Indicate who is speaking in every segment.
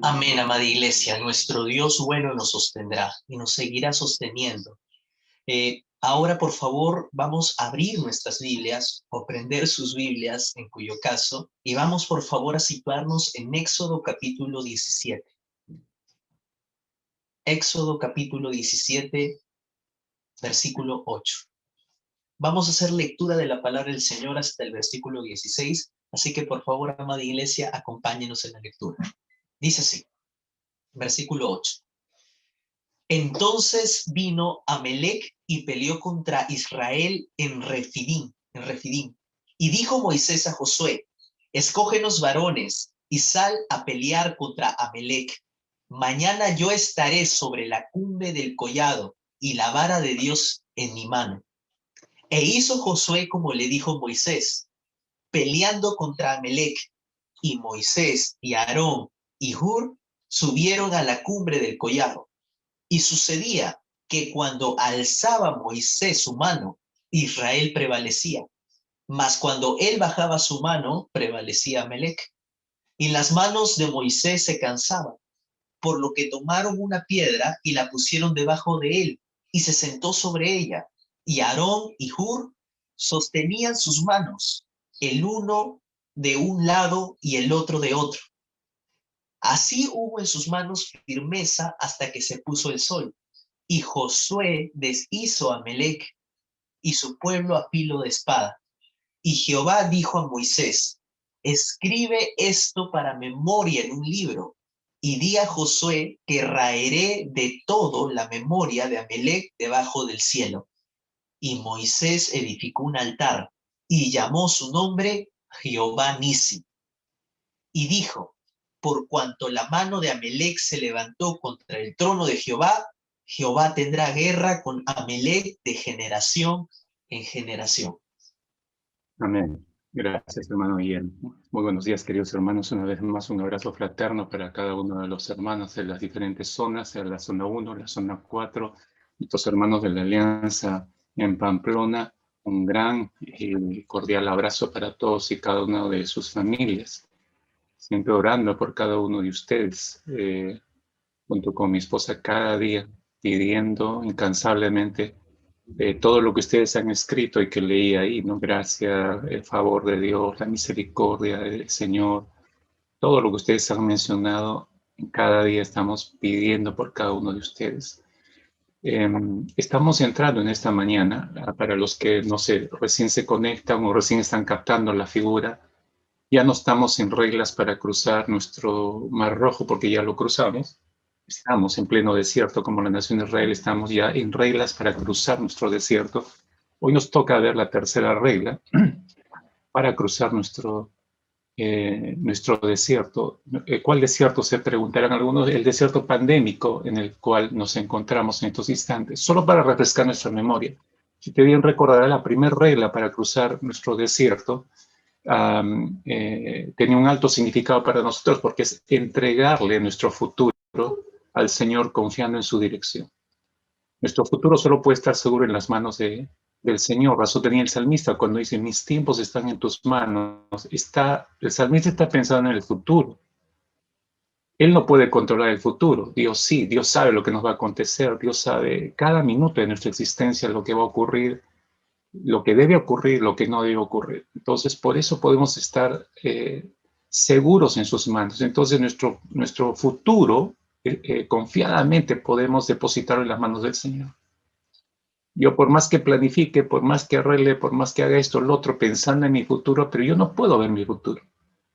Speaker 1: Amén, amada iglesia. Nuestro Dios bueno nos sostendrá y nos seguirá sosteniendo. Ahora, por favor, vamos a abrir nuestras Biblias o prender sus Biblias, en cuyo caso, y vamos, por favor, a situarnos en Éxodo capítulo 17. Éxodo capítulo 17, versículo 8. Vamos a hacer lectura de la palabra del Señor hasta el versículo 16, así que, por favor, amada iglesia, acompáñenos en la lectura. Dice así, versículo 8. Entonces vino Amelec y peleó contra Israel en Refidim. Y dijo Moisés a Josué, escógenos varones y sal a pelear contra Amelec. Mañana yo estaré sobre la cumbre del collado y la vara de Dios en mi mano. E hizo Josué como le dijo Moisés, peleando contra Amelec. Y Moisés y Aarón y Hur subieron a la cumbre del collado. Y sucedía que cuando alzaba Moisés su mano, Israel prevalecía. Mas cuando él bajaba su mano, prevalecía Amelec. Y las manos de Moisés se cansaban, por lo que tomaron una piedra y la pusieron debajo de él, y se sentó sobre ella. Y Aarón y Hur sostenían sus manos, el uno de un lado y el otro de otro. Así hubo en sus manos firmeza hasta que se puso el sol. Y Josué deshizo a Amelec y su pueblo a filo de espada. Y Jehová dijo a Moisés, escribe esto para memoria en un libro, y di a Josué que raeré de todo la memoria de Amelec debajo del cielo. Y Moisés edificó un altar, y llamó su nombre Jehová Nisi. Y dijo, por cuanto la mano de Amelec se levantó contra el trono de Jehová, Jehová tendrá guerra con Amelec de generación en generación.
Speaker 2: Amén. Gracias, hermano Guillermo. Muy buenos días, queridos hermanos. Una vez más, un abrazo fraterno para cada uno de los hermanos de las diferentes zonas, de la zona 1, la zona 4, nuestros hermanos de la Alianza en Pamplona. Un gran y cordial abrazo para todos y cada una de sus familias. Siempre orando por cada uno de ustedes, junto con mi esposa cada día, pidiendo incansablemente todo lo que ustedes han escrito y que leí ahí, ¿no? Gracia, el favor de Dios, la misericordia del Señor, todo lo que ustedes han mencionado, cada día estamos pidiendo por cada uno de ustedes. Estamos entrando en esta mañana, para los que, no sé, recién se conectan o recién están captando la figura, ya no estamos en reglas para cruzar nuestro Mar Rojo porque ya lo cruzamos. Estamos en pleno desierto como la nación de Israel, estamos ya en reglas para cruzar nuestro desierto. Hoy nos toca ver la tercera regla para cruzar nuestro desierto. ¿Cuál desierto? Se preguntarán algunos. El desierto pandémico en el cual nos encontramos en estos instantes. Solo para refrescar nuestra memoria. Si te bien recordará, la primera regla para cruzar nuestro desierto tenía un alto significado para nosotros porque es entregarle nuestro futuro al Señor confiando en su dirección. Nuestro futuro solo puede estar seguro en las manos del Señor. Razón tenía el salmista cuando dice, mis tiempos están en tus manos. El salmista está pensando en el futuro. Él no puede controlar el futuro. Dios sí, Dios sabe lo que nos va a acontecer. Dios sabe cada minuto de nuestra existencia lo que va a ocurrir, lo que debe ocurrir, lo que no debe ocurrir. Entonces, por eso podemos estar seguros en sus manos. Entonces, nuestro futuro, confiadamente podemos depositarlo en las manos del Señor. Yo por más que planifique, por más que arregle, por más que haga esto, lo otro, pensando en mi futuro, pero yo no puedo ver mi futuro.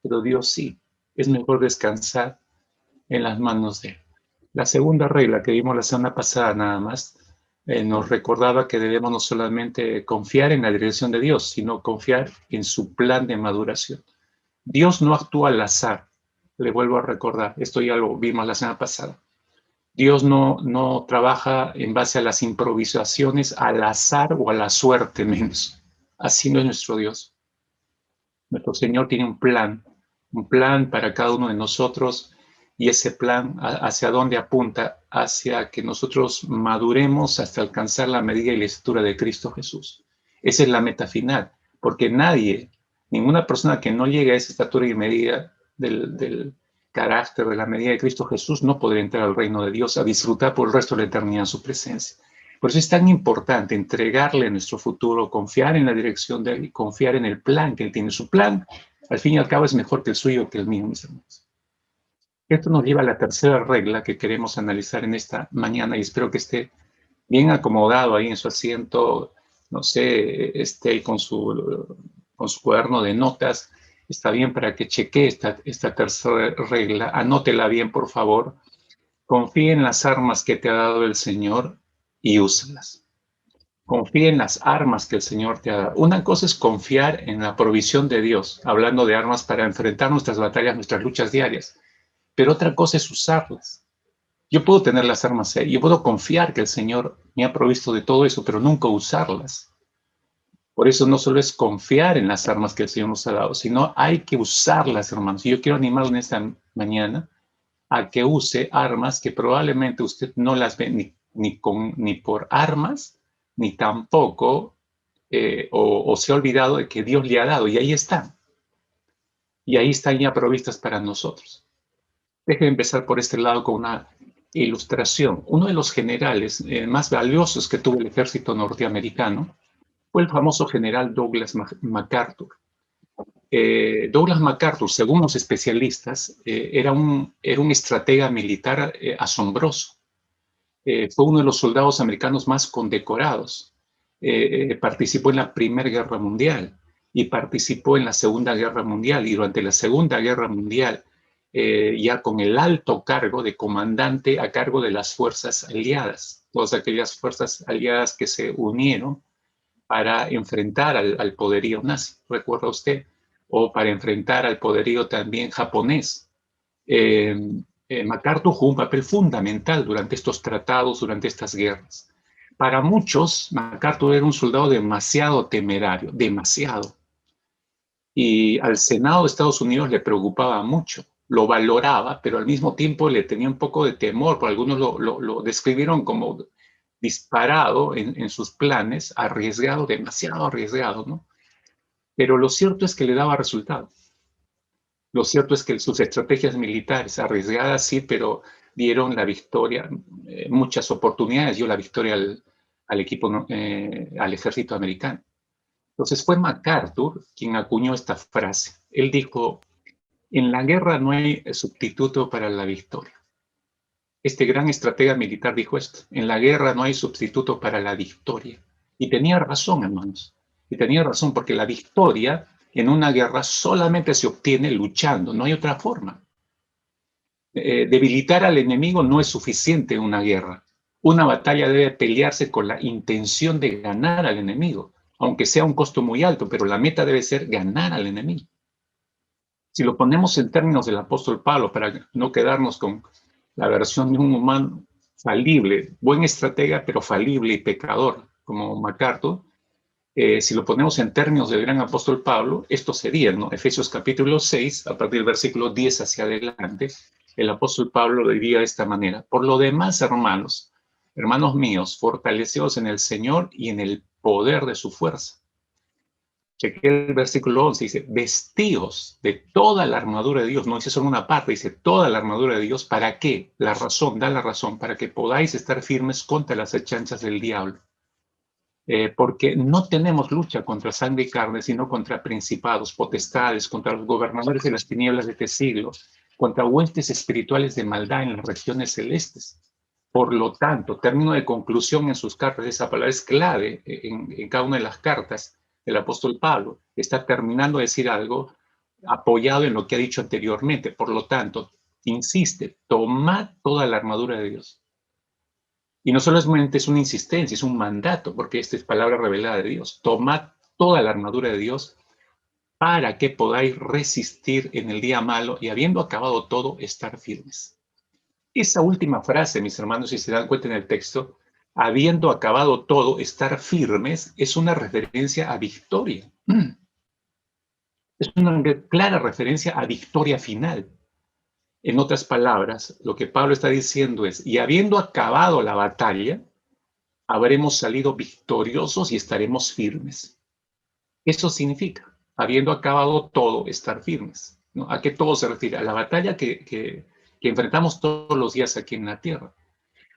Speaker 2: Pero Dios sí. Es mejor descansar en las manos de Él. La segunda regla que vimos la semana pasada nada más, nos recordaba que debemos no solamente confiar en la dirección de Dios, sino confiar en su plan de maduración. Dios no actúa al azar. Le vuelvo a recordar, esto ya lo vimos la semana pasada. Dios no trabaja en base a las improvisaciones, al azar o a la suerte menos. Así no es nuestro Dios. Nuestro Señor tiene un plan para cada uno de nosotros, y ese plan hacia dónde apunta, hacia que nosotros maduremos hasta alcanzar la medida y la estatura de Cristo Jesús. Esa es la meta final, porque ninguna persona que no llegue a esa estatura y medida del carácter, de la medida de Cristo Jesús, no podrá entrar al reino de Dios a disfrutar por el resto de la eternidad su presencia. Por eso es tan importante entregarle nuestro futuro, confiar en la dirección de Él y confiar en el plan que Él tiene. Su plan, al fin y al cabo, es mejor que el suyo, que el mío, mis hermanos. Esto nos lleva a la tercera regla que queremos analizar en esta mañana y espero que esté bien acomodado ahí en su asiento, no sé, esté ahí con su cuaderno de notas. Está bien para que chequee esta tercera regla. Anótela bien, por favor. Confía en las armas que te ha dado el Señor y úsalas. Confía en las armas que el Señor te ha dado. Una cosa es confiar en la provisión de Dios, hablando de armas para enfrentar nuestras batallas, nuestras luchas diarias. Pero otra cosa es usarlas. Yo puedo tener las armas ahí, yo puedo confiar que el Señor me ha provisto de todo eso, pero nunca usarlas. Por eso no solo es confiar en las armas que el Señor nos ha dado, sino hay que usarlas, hermanos. Y yo quiero animarlo en esta mañana a que use armas que probablemente usted no las ve ni por armas, ni tampoco o se ha olvidado de que Dios le ha dado. Y ahí están. Y ahí están ya provistas para nosotros. Déjenme empezar por este lado con una ilustración. Uno de los generales más valiosos que tuvo el ejército norteamericano fue el famoso general Douglas MacArthur. Douglas MacArthur, según los especialistas, era un estratega militar asombroso. Fue uno de los soldados americanos más condecorados. Participó en la Primera Guerra Mundial y participó en la Segunda Guerra Mundial. Y durante la Segunda Guerra Mundial, ya con el alto cargo de comandante a cargo de las fuerzas aliadas, todas aquellas fuerzas aliadas que se unieron para enfrentar al poderío nazi, ¿recuerda usted? O para enfrentar al poderío también japonés. MacArthur jugó un papel fundamental durante estos tratados, durante estas guerras. Para muchos, MacArthur era un soldado demasiado temerario, demasiado. Y al Senado de Estados Unidos le preocupaba mucho, lo valoraba, pero al mismo tiempo le tenía un poco de temor, por algunos lo describieron como disparado en sus planes, arriesgado, demasiado arriesgado, ¿no? Pero lo cierto es que le daba resultado. Lo cierto es que sus estrategias militares, arriesgadas sí, pero dieron la victoria, muchas oportunidades dio la victoria al equipo, al ejército americano. Entonces fue MacArthur quien acuñó esta frase. Él dijo, en la guerra no hay sustituto para la victoria. Este gran estratega militar dijo esto, en la guerra no hay sustituto para la victoria. Y tenía razón, hermanos. Y tenía razón porque la victoria en una guerra solamente se obtiene luchando, no hay otra forma. Debilitar al enemigo no es suficiente en una guerra. Una batalla debe pelearse con la intención de ganar al enemigo, aunque sea un costo muy alto, pero la meta debe ser ganar al enemigo. Si lo ponemos en términos del apóstol Pablo, para no quedarnos con la versión de un humano falible, buen estratega, pero falible y pecador, como MacArthur, si lo ponemos en términos del gran apóstol Pablo, esto sería, ¿no? Efesios capítulo 6, a partir del versículo 10 hacia adelante, el apóstol Pablo lo diría de esta manera. Por lo demás, hermanos míos, fortaleceos en el Señor y en el poder de su fuerza. Chequé el versículo 11, dice, vestíos de toda la armadura de Dios, no dice solo una parte, dice toda la armadura de Dios, ¿para qué? La razón, da la razón, para que podáis estar firmes contra las acechanzas del diablo. Porque no tenemos lucha contra sangre y carne, sino contra principados, potestades, contra los gobernadores de las tinieblas de este siglo, contra huestes espirituales de maldad en las regiones celestes. Por lo tanto, término de conclusión en sus cartas, esa palabra es clave en cada una de las cartas del apóstol Pablo. Está terminando de decir algo apoyado en lo que ha dicho anteriormente. Por lo tanto, insiste, tomad toda la armadura de Dios. Y no solamente es una insistencia, es un mandato, porque esta es palabra revelada de Dios. Tomad toda la armadura de Dios para que podáis resistir en el día malo y habiendo acabado todo, estar firmes. Esa última frase, mis hermanos, si se dan cuenta en el texto, habiendo acabado todo, estar firmes, es una referencia a victoria. Es una clara referencia a victoria final. En otras palabras, lo que Pablo está diciendo es, y habiendo acabado la batalla, habremos salido victoriosos y estaremos firmes. Eso significa, habiendo acabado todo, estar firmes. ¿no? ¿A qué todo se refiere? A la batalla que enfrentamos todos los días aquí en la tierra.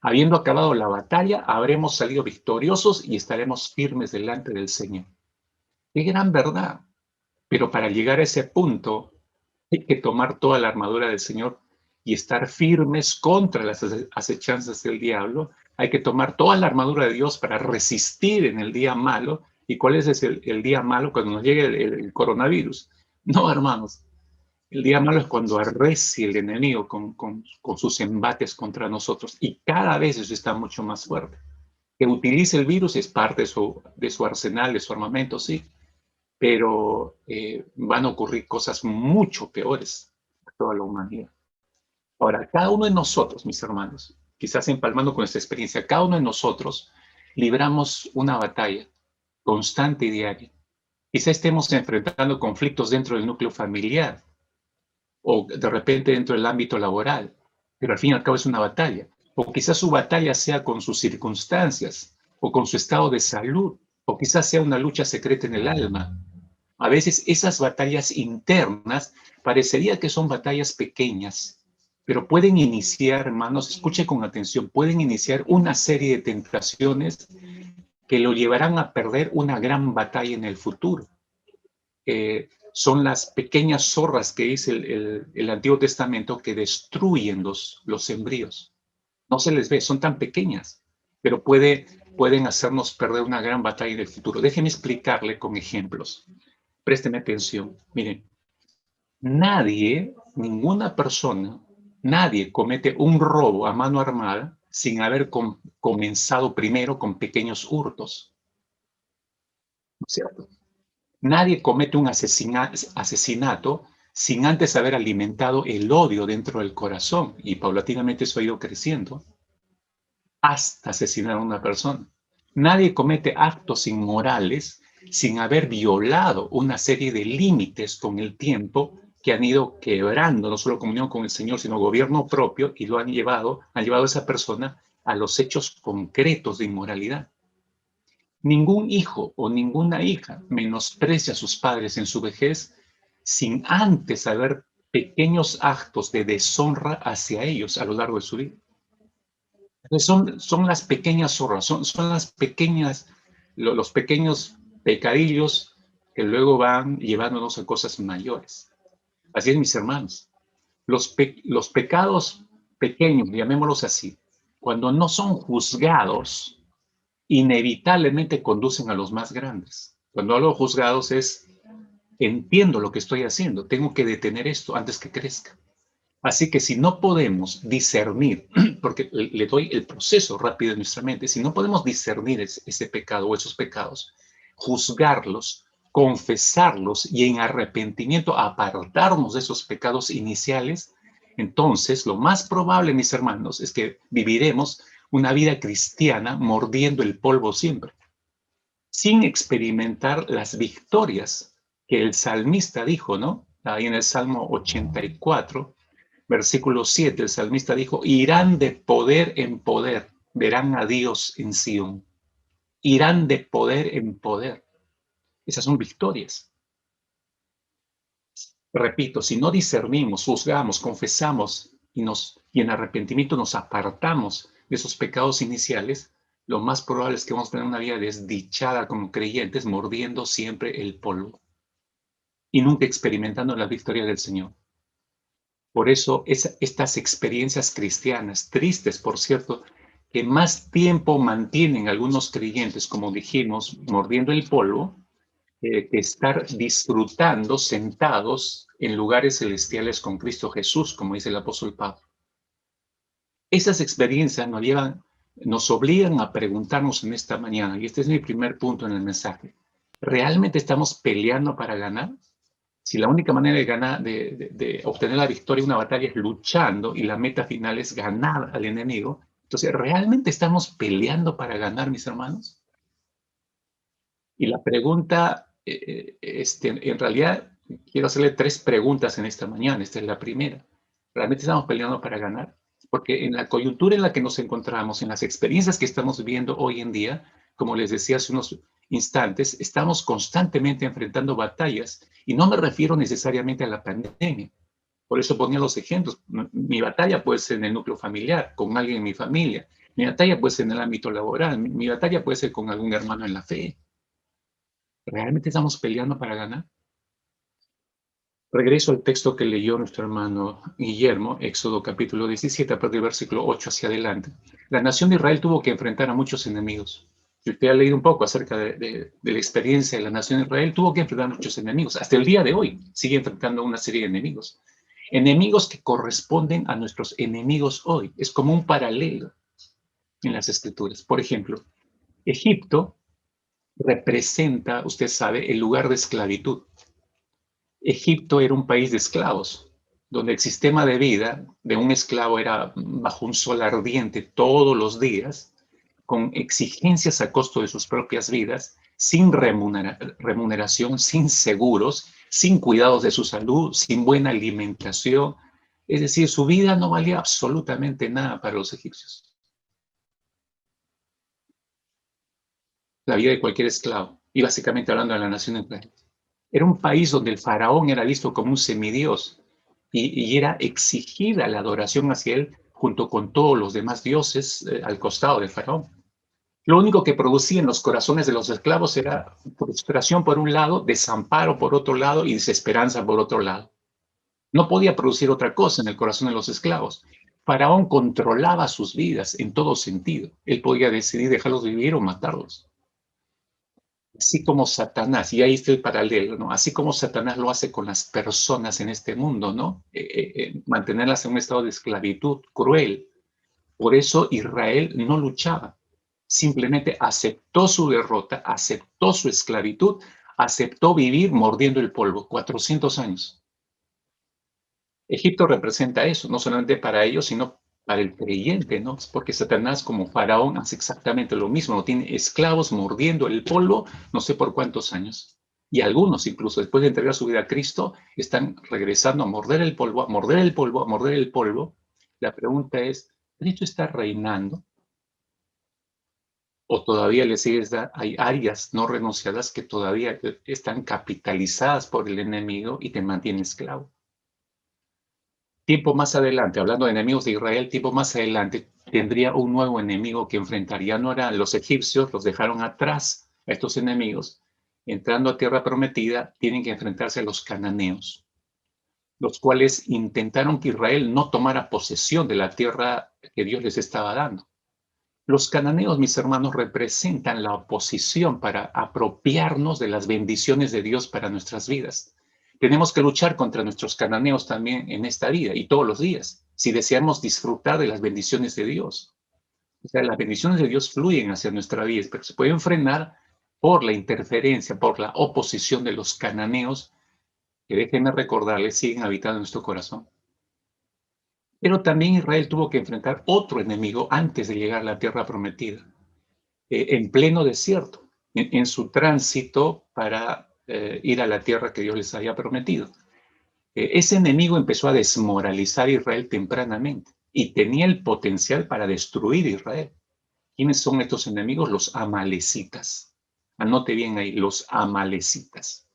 Speaker 2: Habiendo acabado la batalla, habremos salido victoriosos y estaremos firmes delante del Señor. ¡Qué gran verdad! Pero para llegar a ese punto, hay que tomar toda la armadura del Señor y estar firmes contra las acechanzas del diablo. Hay que tomar toda la armadura de Dios para resistir en el día malo. ¿Y cuál es el día malo? Cuando nos llegue el coronavirus. No, hermanos. El día malo es cuando arrecie el enemigo con sus embates contra nosotros. Y cada vez eso está mucho más fuerte. Que utilice el virus es parte de su arsenal, de su armamento, sí, pero van a ocurrir cosas mucho peores a toda la humanidad. Ahora, cada uno de nosotros, mis hermanos, quizás empalmando con esta experiencia, cada uno de nosotros libramos una batalla constante y diaria. Quizás estemos enfrentando conflictos dentro del núcleo familiar o de repente dentro del ámbito laboral, pero al fin y al cabo es una batalla. O quizás su batalla sea con sus circunstancias o con su estado de salud, o quizás sea una lucha secreta en el alma. A veces esas batallas internas parecería que son batallas pequeñas, pero pueden iniciar, hermanos, escuche con atención, pueden iniciar una serie de tentaciones que lo llevarán a perder una gran batalla en el futuro. Son las pequeñas zorras que dice el Antiguo Testamento que destruyen los embrios. No se les ve, son tan pequeñas, pero pueden hacernos perder una gran batalla en el futuro. Déjenme explicarle con ejemplos. Présteme atención. Miren, ninguna persona, nadie comete un robo a mano armada sin haber comenzado primero con pequeños hurtos. ¿No es cierto? Nadie comete un asesinato sin antes haber alimentado el odio dentro del corazón y paulatinamente eso ha ido creciendo hasta asesinar a una persona. Nadie comete actos inmorales sin haber violado una serie de límites con el tiempo que han ido quebrando no solo comunión con el Señor, sino gobierno propio y lo han llevado a esa persona a los hechos concretos de inmoralidad. Ningún hijo o ninguna hija menosprecia a sus padres en su vejez sin antes haber pequeños actos de deshonra hacia ellos a lo largo de su vida. Son las pequeñas zorras, son las pequeñas, los pequeños pecadillos que luego van llevándonos a cosas mayores. Así es, mis hermanos. Los pecados pequeños, llamémoslos así, cuando no son juzgados, inevitablemente conducen a los más grandes. Cuando hablo de juzgados es, entiendo lo que estoy haciendo, tengo que detener esto antes que crezca. Así que si no podemos discernir, porque le doy el proceso rápido en nuestra mente, si no podemos discernir ese pecado o esos pecados, juzgarlos, confesarlos y en arrepentimiento apartarnos de esos pecados iniciales, entonces lo más probable, mis hermanos, es que viviremos una vida cristiana mordiendo el polvo siempre, sin experimentar las victorias que el salmista dijo, ¿no? Ahí en el Salmo 84, versículo 7, el salmista dijo, irán de poder en poder, verán a Dios en Sion. Irán de poder en poder. Esas son victorias. Repito, si no discernimos, juzgamos, confesamos y en arrepentimiento nos apartamos de esos pecados iniciales, lo más probable es que vamos a tener una vida desdichada como creyentes, mordiendo siempre el polvo y nunca experimentando la victoria del Señor. Por eso estas experiencias cristianas, tristes por cierto, que más tiempo mantienen algunos creyentes, como dijimos, mordiendo el polvo, que estar disfrutando sentados en lugares celestiales con Cristo Jesús, como dice el apóstol Pablo. Esas experiencias nos obligan a preguntarnos en esta mañana, y este es mi primer punto en el mensaje, ¿realmente estamos peleando para ganar? Si la única manera de ganar, de obtener la victoria en una batalla es luchando y la meta final es ganar al enemigo, entonces, ¿realmente estamos peleando para ganar, mis hermanos? Y la pregunta, en realidad, quiero hacerle 3 preguntas en esta mañana. Esta es la primera. ¿Realmente estamos peleando para ganar? Porque en la coyuntura en la que nos encontramos, en las experiencias que estamos viviendo hoy en día, como les decía hace instantes, estamos constantemente enfrentando batallas, y no me refiero necesariamente a la pandemia. Por eso ponía los ejemplos. Mi batalla puede ser en el núcleo familiar, con alguien en mi familia. Mi batalla puede ser en el ámbito laboral. Mi batalla puede ser con algún hermano en la fe. ¿Realmente estamos peleando para ganar? Regreso al texto que leyó nuestro hermano Guillermo, Éxodo capítulo 17, a partir del versículo 8 hacia adelante. La nación de Israel tuvo que enfrentar a muchos enemigos. Si usted ha leído un poco acerca de la experiencia de la nación de Israel, tuvo que enfrentar a muchos enemigos. Hasta el día de hoy sigue enfrentando una serie de enemigos. Enemigos que corresponden a nuestros enemigos hoy. Es como un paralelo en las escrituras. Por ejemplo, Egipto representa, usted sabe, el lugar de esclavitud. Egipto era un país de esclavos, donde el sistema de vida de un esclavo era bajo un sol ardiente todos los días, con exigencias a costo de sus propias vidas, sin remuneración, sin seguros, sin cuidados de su salud, sin buena alimentación. Es decir, su vida no valía absolutamente nada para los egipcios. La vida de cualquier esclavo, y básicamente hablando de la nación de Israel. Era un país donde el faraón era visto como un semidios y era exigida la adoración hacia él junto con todos los demás dioses al costado del faraón. Lo único que producía en los corazones de los esclavos era frustración por un lado, desamparo por otro lado y desesperanza por otro lado. No podía producir otra cosa en el corazón de los esclavos. Faraón controlaba sus vidas en todo sentido. Él podía decidir dejarlos vivir o matarlos. Así como Satanás, y ahí está el paralelo, ¿no? Así como Satanás lo hace con las personas en este mundo, ¿no? Mantenerlas en un estado de esclavitud cruel. Por eso Israel no luchaba, simplemente aceptó su derrota, aceptó su esclavitud, aceptó vivir mordiendo el polvo, 400 años. Egipto representa eso, no solamente para ellos, sino para el creyente, ¿no? Porque Satanás, como faraón, hace exactamente lo mismo, tiene esclavos mordiendo el polvo no sé por cuántos años. Y algunos, incluso después de entregar su vida a Cristo, están regresando a morder el polvo, a morder el polvo, a morder el polvo. La pregunta es, ¿Cristo está reinando? ¿O todavía le sigues hay áreas no renunciadas que todavía están capitalizadas por el enemigo y te mantienen esclavo? Tiempo más adelante, hablando de enemigos de Israel, tiempo más adelante tendría un nuevo enemigo que enfrentaría. No eran los egipcios, los dejaron atrás a estos enemigos. Entrando a tierra prometida, tienen que enfrentarse a los cananeos, los cuales intentaron que Israel no tomara posesión de la tierra que Dios les estaba dando. Los cananeos, mis hermanos, representan la oposición para apropiarnos de las bendiciones de Dios para nuestras vidas. Tenemos que luchar contra nuestros cananeos también en esta vida y todos los días, si deseamos disfrutar de las bendiciones de Dios. O sea, las bendiciones de Dios fluyen hacia nuestra vida, pero se pueden frenar por la interferencia, por la oposición de los cananeos, que déjenme recordarles, siguen habitando en nuestro corazón. Pero también Israel tuvo que enfrentar otro enemigo antes de llegar a la tierra prometida, en pleno desierto, en su tránsito para ir a la tierra que Dios les había prometido. Ese enemigo empezó a desmoralizar a Israel tempranamente y tenía el potencial para destruir a Israel. ¿Quiénes son estos enemigos? Los amalecitas. Anote bien ahí, los amalecitas,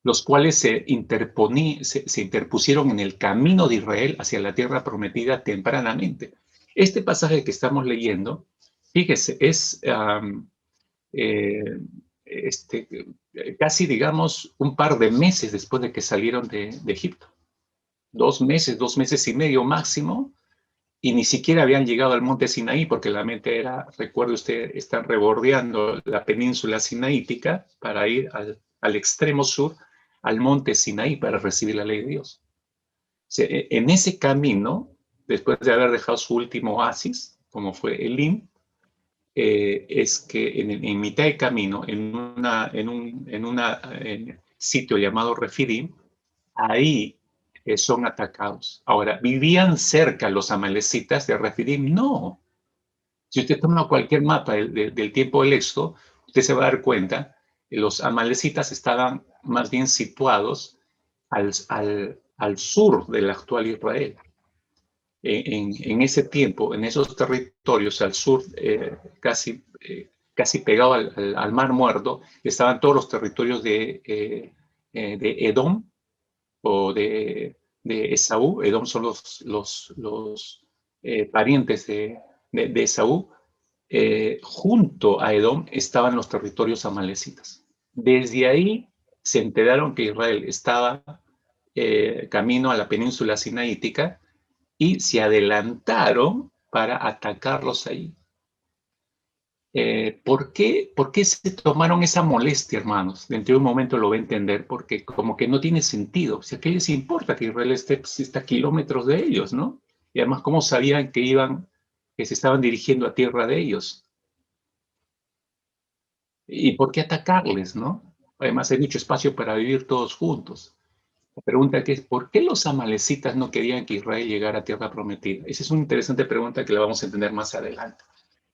Speaker 2: los cuales se interpusieron en el camino de Israel hacia la tierra prometida tempranamente. Este pasaje que estamos leyendo, fíjese, es casi, digamos, un par de meses después de que salieron de Egipto. 2 meses, 2 meses y medio máximo, y ni siquiera habían llegado al monte Sinaí, porque la mente era, recuerde usted, están rebordeando la península sinaítica para ir al extremo sur, al monte Sinaí, para recibir la ley de Dios. O sea, en ese camino, después de haber dejado su último oasis, como fue Elim, es que en mitad de camino, en un sitio llamado Refidim, ahí son atacados. Ahora, ¿vivían cerca los amalecitas de Refidim? No. Si usted toma cualquier mapa del tiempo del Éxodo, usted se va a dar cuenta que los amalecitas estaban más bien situados al sur del actual Israel. En ese tiempo, en esos territorios al sur, casi casi pegado al Mar Muerto, estaban todos los territorios de Edom o de Esaú. Edom son los parientes de Esaú. Junto a Edom estaban los territorios amalecitas. Desde ahí se enteraron que Israel estaba camino a la península sinaítica y se adelantaron para atacarlos ahí. ¿Por qué se tomaron esa molestia, hermanos? Dentro de un momento lo va a entender, porque como que no tiene sentido. O sea, ¿qué les importa que Israel esté a kilómetros de ellos, no? Y además, ¿cómo sabían que se estaban dirigiendo a tierra de ellos? ¿Y por qué atacarles, no? Además, hay mucho espacio para vivir todos juntos. La pregunta que es, ¿por qué los amalecitas no querían que Israel llegara a tierra prometida? Esa es una interesante pregunta que la vamos a entender más adelante.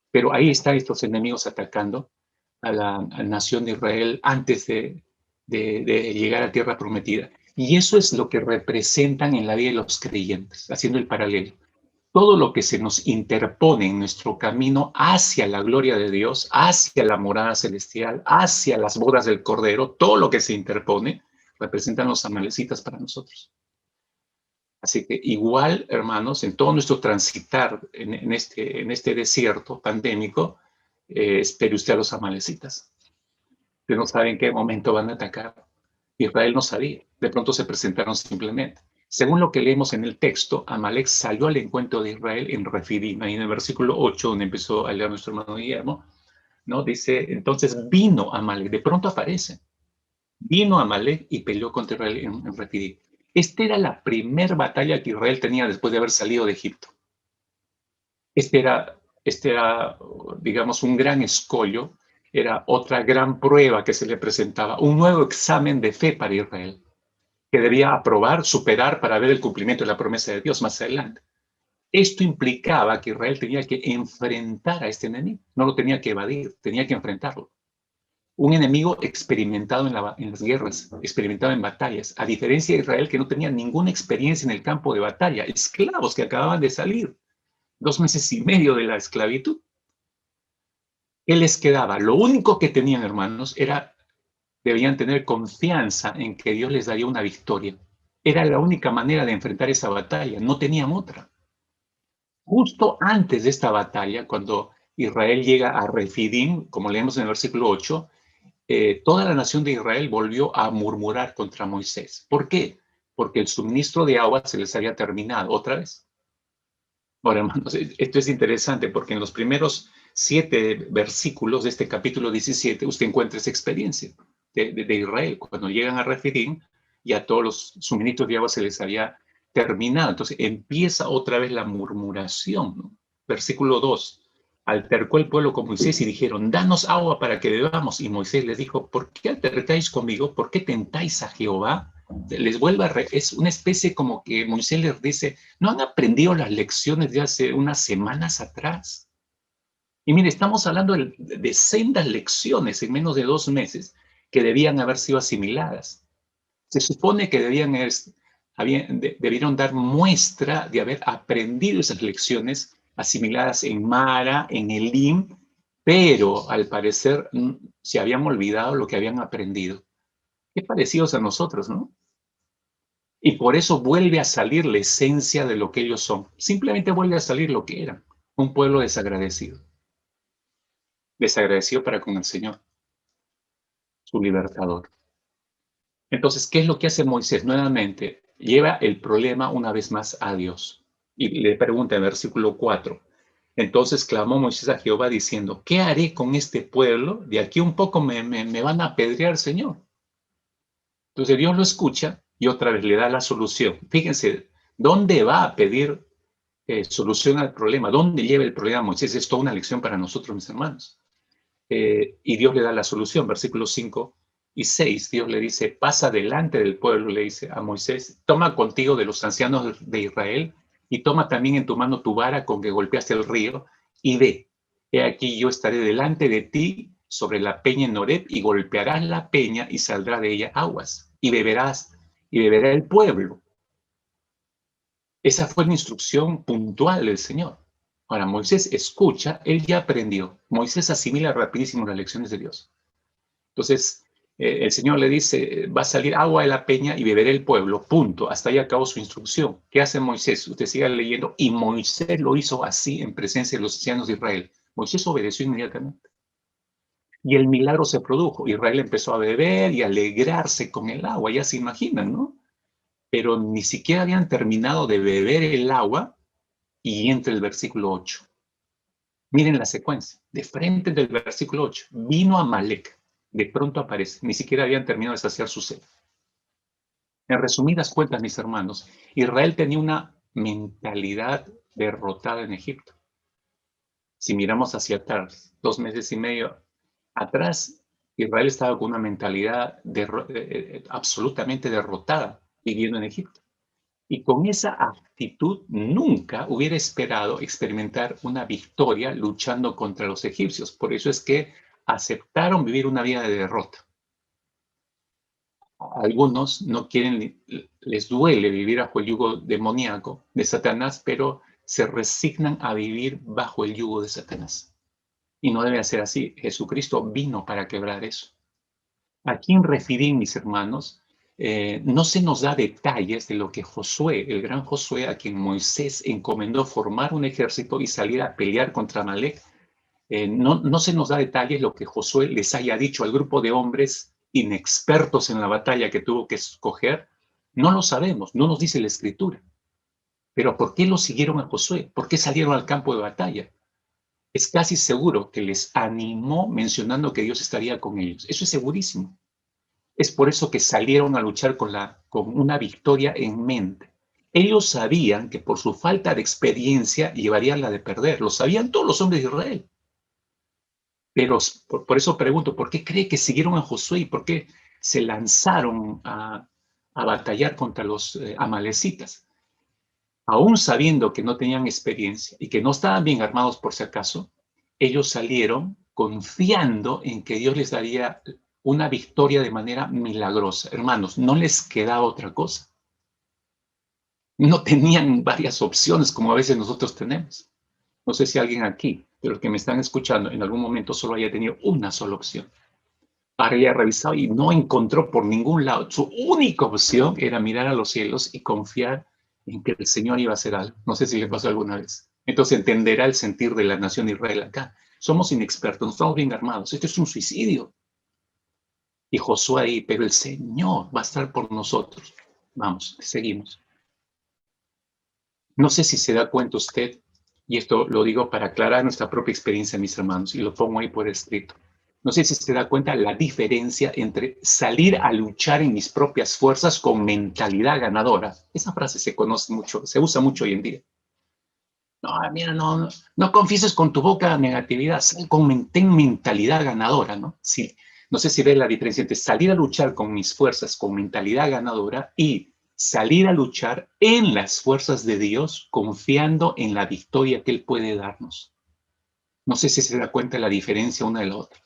Speaker 2: Pero ahí están estos enemigos atacando a la nación de Israel antes de llegar a tierra prometida. Y eso es lo que representan en la vida de los creyentes, haciendo el paralelo. Todo lo que se nos interpone en nuestro camino hacia la gloria de Dios, hacia la morada celestial, hacia las bodas del Cordero, todo lo que se interpone, representan los amalecitas para nosotros. Así que igual, hermanos, en todo nuestro transitar en este desierto pandémico, espere usted a los amalecitas. Usted no sabe en qué momento van a atacar. Israel no sabía. De pronto se presentaron simplemente. Según lo que leemos en el texto, Amalek salió al encuentro de Israel en Refidim. Ahí en el versículo 8, donde empezó a leer nuestro hermano Guillermo, ¿no? Dice, entonces vino Amalek. De pronto aparece. Vino Amalek y peleó contra Israel en Refidim. Esta era la primera batalla que Israel tenía después de haber salido de Egipto. Este era, digamos, un gran escollo, era otra gran prueba que se le presentaba, un nuevo examen de fe para Israel, que debía aprobar, superar para ver el cumplimiento de la promesa de Dios más adelante. Esto implicaba que Israel tenía que enfrentar a este enemigo, no lo tenía que evadir, tenía que enfrentarlo. Un enemigo experimentado en las guerras, experimentado en batallas, a diferencia de Israel que no tenía ninguna experiencia en el campo de batalla, esclavos que acababan de salir, 2 meses y medio de la esclavitud. ¿Qué les quedaba? Lo único que tenían, hermanos, debían tener confianza en que Dios les daría una victoria. Era la única manera de enfrentar esa batalla, no tenían otra. Justo antes de esta batalla, cuando Israel llega a Refidim, como leemos en el versículo 8, toda la nación de Israel volvió a murmurar contra Moisés. ¿Por qué? Porque el suministro de agua se les había terminado otra vez. Ahora, hermanos, esto es interesante porque en los primeros 7 versículos de este capítulo 17 usted encuentra esa experiencia de Israel. Cuando llegan a Refidim, ya todos los suministros de agua se les había terminado. Entonces empieza otra vez la murmuración, ¿no? Versículo 2. Altercó el pueblo con Moisés y dijeron, danos agua para que bebamos. Y Moisés les dijo, ¿por qué altercáis conmigo? ¿Por qué tentáis a Jehová? Les vuelve es una especie como que Moisés les dice, ¿no han aprendido las lecciones de hace unas semanas atrás? Y mire, estamos hablando de sendas lecciones en menos de 2 meses que debían haber sido asimiladas. Se supone que debieron dar muestra de haber aprendido esas lecciones asimiladas en Mara, en Elim, pero al parecer se habían olvidado lo que habían aprendido. Qué parecidos a nosotros, ¿no? Y por eso vuelve a salir la esencia de lo que ellos son. Simplemente vuelve a salir lo que eran, un pueblo desagradecido. Desagradecido para con el Señor, su libertador. Entonces, ¿qué es lo que hace Moisés? Nuevamente, lleva el problema una vez más a Dios. Y le pregunta en versículo 4. Entonces clamó Moisés a Jehová diciendo, ¿qué haré con este pueblo? De aquí un poco me van a apedrear, Señor. Entonces Dios lo escucha y otra vez le da la solución. Fíjense, ¿dónde va a pedir solución al problema? ¿Dónde lleva el problema Moisés? Es toda una lección para nosotros, mis hermanos. Y Dios le da la solución, versículos 5 y 6. Dios le dice, pasa delante del pueblo, le dice a Moisés, toma contigo de los ancianos de Israel y toma también en tu mano tu vara con que golpeaste el río y ve, he aquí yo estaré delante de ti sobre la peña en Horeb y golpearás la peña y saldrá de ella aguas y beberá el pueblo. Esa fue la instrucción puntual del Señor. Ahora, Moisés escucha, él ya aprendió. Moisés asimila rapidísimo las lecciones de Dios. Entonces, el Señor le dice, va a salir agua de la peña y beberé el pueblo, punto. Hasta ahí acabó su instrucción. ¿Qué hace Moisés? Usted siga leyendo. Y Moisés lo hizo así en presencia de los ancianos de Israel. Moisés obedeció inmediatamente. Y el milagro se produjo. Israel empezó a beber y a alegrarse con el agua. Ya se imaginan, ¿no? Pero ni siquiera habían terminado de beber el agua y entra el versículo 8. Miren la secuencia. De frente del versículo 8. Vino Amalek. De pronto aparece. Ni siquiera habían terminado de saciar su sed. En resumidas cuentas, mis hermanos, Israel tenía una mentalidad derrotada en Egipto. Si miramos hacia atrás, 2 meses y medio atrás, Israel estaba con una mentalidad absolutamente derrotada viviendo en Egipto. Y con esa actitud nunca hubiera esperado experimentar una victoria luchando contra los egipcios. Por eso es que aceptaron vivir una vida de derrota. Algunos no quieren, les duele vivir bajo el yugo demoníaco de Satanás, pero se resignan a vivir bajo el yugo de Satanás. Y no debe ser así. Jesucristo vino para quebrar eso. Aquí en Refidim, mis hermanos, no se nos da detalles de lo que Josué, el gran Josué, a quien Moisés encomendó formar un ejército y salir a pelear contra Amalek, no se nos da detalles lo que Josué les haya dicho al grupo de hombres inexpertos en la batalla que tuvo que escoger. No lo sabemos, no nos dice la Escritura. Pero ¿por qué lo siguieron a Josué? ¿Por qué salieron al campo de batalla? Es casi seguro que les animó mencionando que Dios estaría con ellos. Eso es segurísimo. Es por eso que salieron a luchar con una victoria en mente. Ellos sabían que por su falta de experiencia llevarían la de perder. Lo sabían todos los hombres de Israel. Pero por eso pregunto, ¿por qué cree que siguieron a Josué y por qué se lanzaron a batallar contra los amalecitas? Aún sabiendo que no tenían experiencia y que no estaban bien armados por si acaso, ellos salieron confiando en que Dios les daría una victoria de manera milagrosa. Hermanos, no les quedaba otra cosa. No tenían varias opciones como a veces nosotros tenemos. No sé si alguien aquí, de los que me están escuchando, en algún momento solo haya tenido una sola opción. Había revisado y no encontró por ningún lado. Su única opción era mirar a los cielos y confiar en que el Señor iba a hacer algo. No sé si le pasó alguna vez. Entonces entenderá el sentir de la nación de Israel acá. Somos inexpertos, no estamos bien armados. Esto es un suicidio. Y Josué ahí, pero el Señor va a estar por nosotros. Vamos, seguimos. No sé si se da cuenta usted, y esto lo digo para aclarar nuestra propia experiencia, mis hermanos, y lo pongo ahí por escrito. No sé si se da cuenta la diferencia entre salir a luchar en mis propias fuerzas con mentalidad ganadora. Esa frase se conoce mucho, se usa mucho hoy en día. No, mira, no confieses con tu boca negatividad, ten mentalidad ganadora, ¿no? Sí, no sé si ves la diferencia entre salir a luchar con mis fuerzas, con mentalidad ganadora, y salir a luchar en las fuerzas de Dios, confiando en la victoria que Él puede darnos. No sé si se da cuenta de la diferencia una de la otra.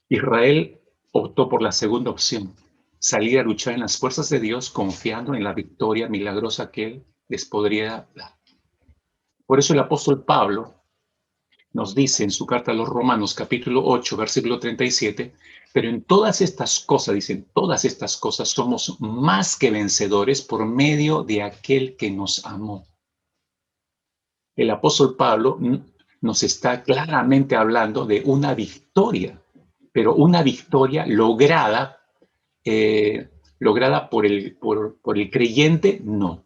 Speaker 2: Israel optó por la segunda opción, salir a luchar en las fuerzas de Dios confiando en la victoria milagrosa que Él les podría dar. Por eso el apóstol Pablo nos dice en su carta a los Romanos, capítulo 8, versículo 37, pero en todas estas cosas, dicen, todas estas cosas somos más que vencedores por medio de aquel que nos amó. El apóstol Pablo nos está claramente hablando de una victoria, pero una victoria lograda por el creyente, no.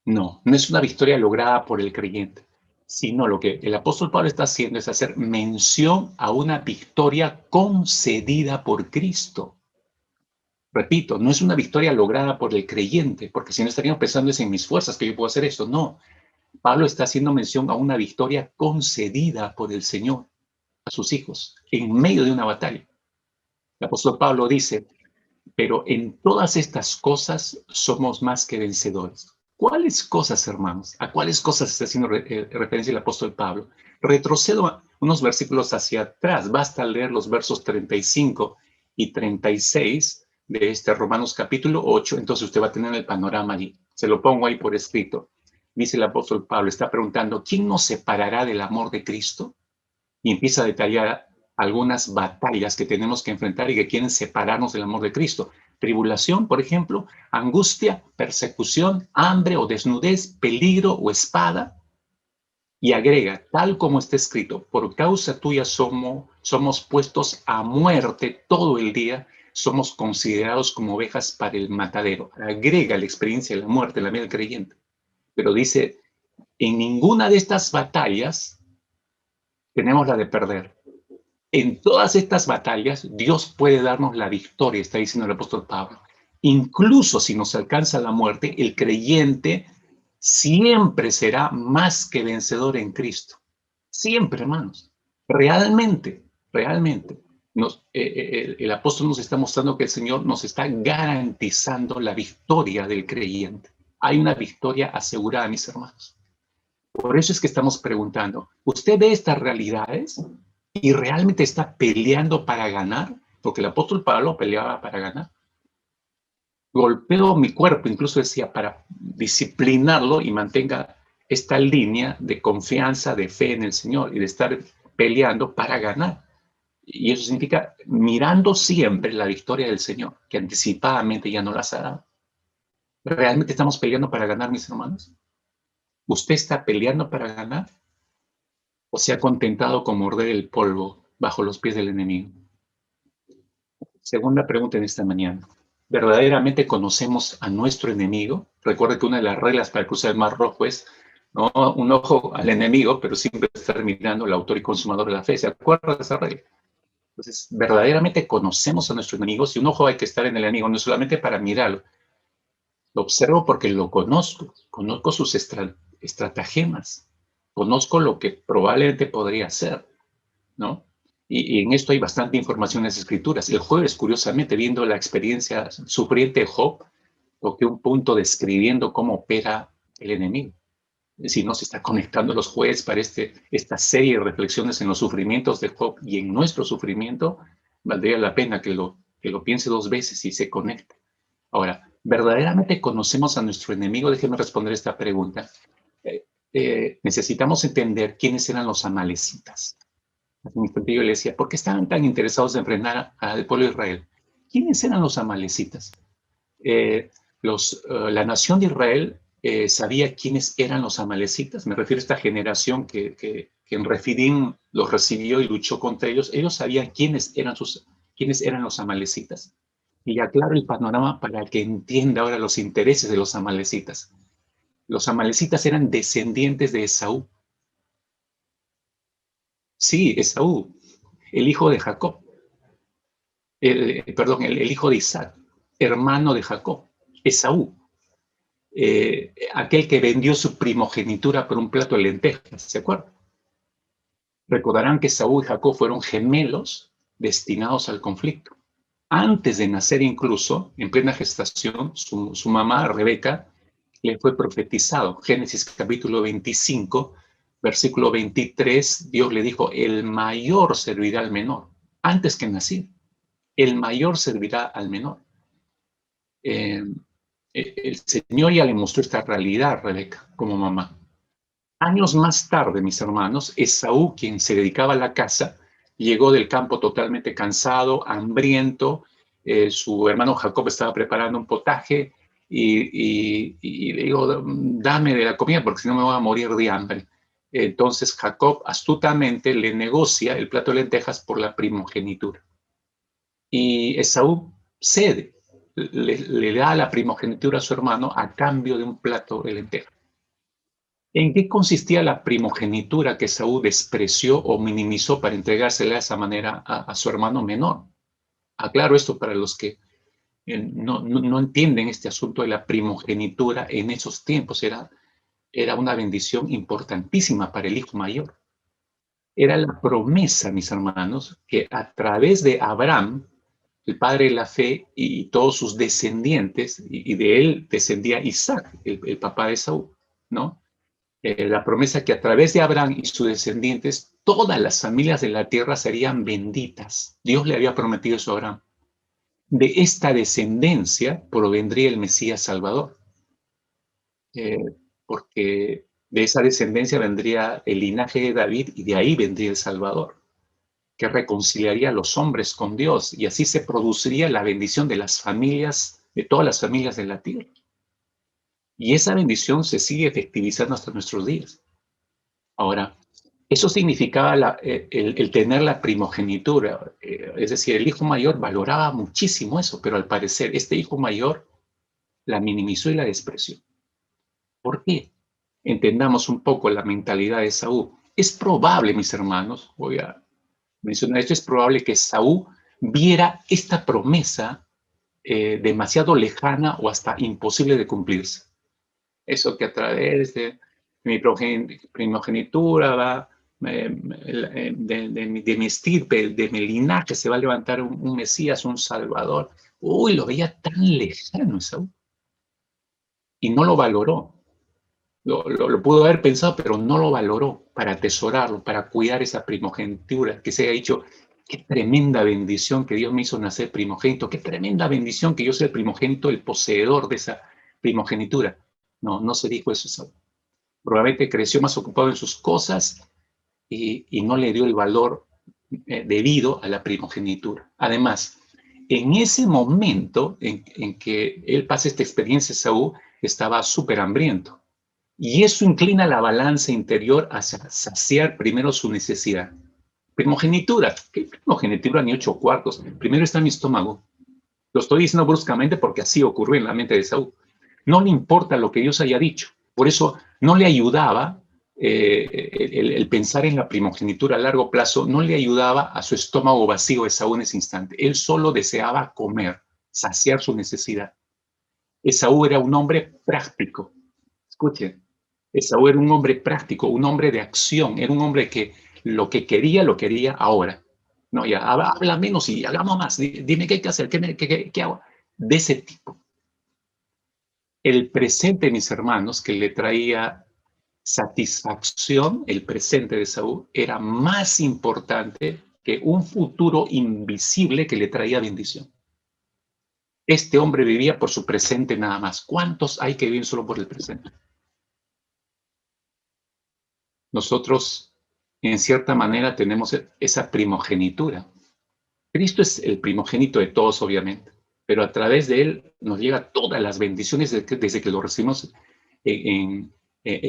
Speaker 2: No es una victoria lograda por el creyente, sino lo que el apóstol Pablo está haciendo es hacer mención a una victoria concedida por Cristo. Repito, no es una victoria lograda por el creyente, porque si no estaríamos pensando es en mis fuerzas que yo puedo hacer esto. No, Pablo está haciendo mención a una victoria concedida por el Señor a sus hijos en medio de una batalla. El apóstol Pablo dice, pero en todas estas cosas somos más que vencedores. ¿Cuáles cosas, hermanos? ¿A cuáles cosas está haciendo referencia el apóstol Pablo? Retrocedo unos versículos hacia atrás. Basta leer los versos 35 y 36 de Romanos capítulo 8. Entonces usted va a tener el panorama allí. Se lo pongo ahí por escrito. dice el apóstol Pablo, está preguntando, ¿quién nos separará del amor de Cristo? Y empieza a detallar algunas batallas que tenemos que enfrentar y que quieren separarnos del amor de Cristo. Tribulación, por ejemplo, angustia, persecución, hambre o desnudez, peligro o espada. Y agrega, tal como está escrito, por causa tuya somos puestos a muerte todo el día, somos considerados como ovejas para el matadero. Agrega la experiencia de la muerte en la vida del creyente. Pero dice, en ninguna de estas batallas tenemos la de perder. En todas estas batallas, Dios puede darnos la victoria, está diciendo el apóstol Pablo. Incluso si nos alcanza la muerte, el creyente siempre será más que vencedor en Cristo. Siempre, hermanos. Realmente, realmente. El apóstol nos está mostrando que el Señor nos está garantizando la victoria del creyente. Hay una victoria asegurada, mis hermanos. Por eso es que estamos preguntando, ¿usted ve estas realidades y realmente está peleando para ganar? Porque el apóstol Pablo peleaba para ganar. Golpeo mi cuerpo, incluso decía, para disciplinarlo y mantenga esta línea de confianza, de fe en el Señor y de estar peleando para ganar. Y eso significa mirando siempre la victoria del Señor, que anticipadamente ya no las ha dado. ¿Realmente estamos peleando para ganar, mis hermanos? ¿Usted está peleando para ganar? ¿O se ha contentado con morder el polvo bajo los pies del enemigo? Segunda pregunta en esta mañana. ¿Verdaderamente conocemos a nuestro enemigo? Recuerde que una de las reglas para cruzar el Mar Rojo es no un ojo al enemigo, pero siempre estar mirando al autor y consumador de la fe. ¿Se acuerda de esa regla? Entonces, ¿verdaderamente conocemos a nuestro enemigo? Si un ojo hay que estar en el enemigo, no solamente para mirarlo. Lo observo porque lo conozco. Conozco sus estratagemas. Conozco lo que probablemente podría hacer, ¿no? Y en esto hay bastante información en las escrituras. El jueves, curiosamente, viendo la experiencia sufriente de Job, toqué un punto describiendo cómo opera el enemigo. Si no se está conectando los jueves para esta serie de reflexiones en los sufrimientos de Job y en nuestro sufrimiento, valdría la pena que lo piense dos veces y se conecte. Ahora, ¿verdaderamente conocemos a nuestro enemigo? Déjeme responder esta pregunta. Necesitamos entender quiénes eran los amalecitas. Yo le decía, ¿por qué estaban tan interesados en frenar al pueblo de Israel? ¿Quiénes eran los amalecitas? La nación de Israel sabía quiénes eran los amalecitas. Me refiero a esta generación que en Refidim los recibió y luchó contra ellos. Ellos sabían quiénes eran los amalecitas. Y aclaro el panorama para que entienda ahora los intereses de los amalecitas. Los amalecitas eran descendientes de Esaú. Sí, Esaú, el hijo de Jacob. El hijo de Isaac, hermano de Jacob, Esaú, aquel que vendió su primogenitura por un plato de lentejas, ¿se acuerdan? Recordarán que Esaú y Jacob fueron gemelos destinados al conflicto. Antes de nacer incluso, en plena gestación, su mamá, Rebeca, le fue profetizado. Génesis capítulo 25, versículo 23, Dios le dijo, el mayor servirá al menor, antes que naciera. El mayor servirá al menor. El Señor ya le mostró esta realidad a Rebeca como mamá. Años más tarde, mis hermanos, Esaú, quien se dedicaba a la caza, llegó del campo totalmente cansado, hambriento. Su hermano Jacob estaba preparando un potaje y le dijo, dame de la comida porque si no me voy a morir de hambre. Entonces Jacob astutamente le negocia el plato de lentejas por la primogenitura. Y Esaú cede, le da la primogenitura a su hermano a cambio de un plato de lentejas. ¿En qué consistía la primogenitura que Esaú despreció o minimizó para entregársela de esa manera a su hermano menor? Aclaro esto para los que no entienden este asunto de la primogenitura en esos tiempos. Era una bendición importantísima para el hijo mayor. Era la promesa, mis hermanos, que a través de Abraham, el padre de la fe y todos sus descendientes, y de él descendía Isaac, el papá de Esaú, ¿no? La promesa que a través de Abraham y sus descendientes, todas las familias de la tierra serían benditas. Dios le había prometido eso a Abraham. De esta descendencia provendría el Mesías Salvador. porque de esa descendencia vendría el linaje de David y de ahí vendría el Salvador, que reconciliaría a los hombres con Dios, y así se produciría la bendición de las familias, de todas las familias de la tierra. Y esa bendición se sigue efectivizando hasta nuestros días. Ahora, eso significaba el tener la primogenitura, es decir, el hijo mayor valoraba muchísimo eso, pero al parecer este hijo mayor la minimizó y la despreció. ¿Por qué? Entendamos un poco la mentalidad de Saúl. Es probable, mis hermanos, voy a mencionar esto, es probable que Saúl viera esta promesa demasiado lejana o hasta imposible de cumplirse. Eso que a través de mi primogenitura va, de mi estirpe, de mi linaje, se va a levantar un Mesías, un Salvador. Uy, lo veía tan lejano Saúl. Y no lo valoró. Lo pudo haber pensado, pero no lo valoró para atesorarlo, para cuidar esa primogenitura, que se haya dicho, qué tremenda bendición que Dios me hizo nacer primogénito, qué tremenda bendición que yo sea el primogénito, el poseedor de esa primogenitura. No, no se dijo eso, Saúl. Probablemente creció más ocupado en sus cosas y no le dio el valor debido a la primogenitura. Además, en ese momento en que él pasa esta experiencia, Saúl estaba súper hambriento. Y eso inclina la balanza interior hacia saciar primero su necesidad. Primogenitura. ¿Qué primogenitura ni 8 cuartos? Primero está mi estómago. Lo estoy diciendo bruscamente porque así ocurrió en la mente de Saúl. No le importa lo que Dios haya dicho. Por eso no le ayudaba el pensar en la primogenitura a largo plazo, no le ayudaba a su estómago vacío de Saúl en ese instante. Él solo deseaba comer, saciar su necesidad. Esaú era un hombre práctico. Escuchen, Esaú era un hombre práctico, un hombre de acción, era un hombre que lo quería ahora. No, ya, habla menos y hagamos más. Dime qué hay que hacer, qué hago. De ese tipo. El presente, mis hermanos, que le traía satisfacción, el presente de Saúl, era más importante que un futuro invisible que le traía bendición. Este hombre vivía por su presente nada más. ¿Cuántos hay que viven solo por el presente? Nosotros, en cierta manera, tenemos esa primogenitura. Cristo es el primogénito de todos, obviamente, pero a través de él nos llegan todas las bendiciones desde que lo recibimos en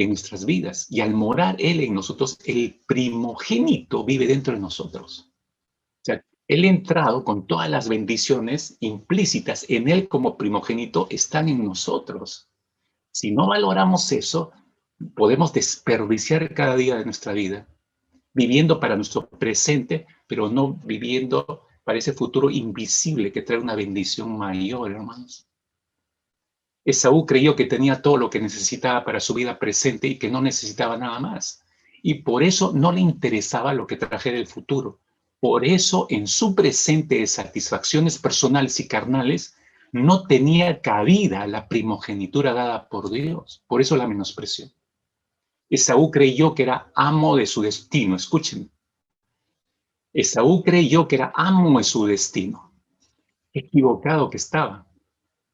Speaker 2: nuestras vidas. Y al morar él en nosotros, el primogénito vive dentro de nosotros. O sea, él ha entrado con todas las bendiciones implícitas en él como primogénito, están en nosotros. Si no valoramos eso, podemos desperdiciar cada día de nuestra vida, viviendo para nuestro presente, pero no viviendo para ese futuro invisible que trae una bendición mayor, hermanos. Esaú creyó que tenía todo lo que necesitaba para su vida presente y que no necesitaba nada más. Y por eso no le interesaba lo que trajera el futuro. Por eso en su presente de satisfacciones personales y carnales no tenía cabida la primogenitura dada por Dios. Por eso la menospreció. Esaú creyó que era amo de su destino. Escuchen. Esaú creyó que era amo de su destino. Equivocado que estaba.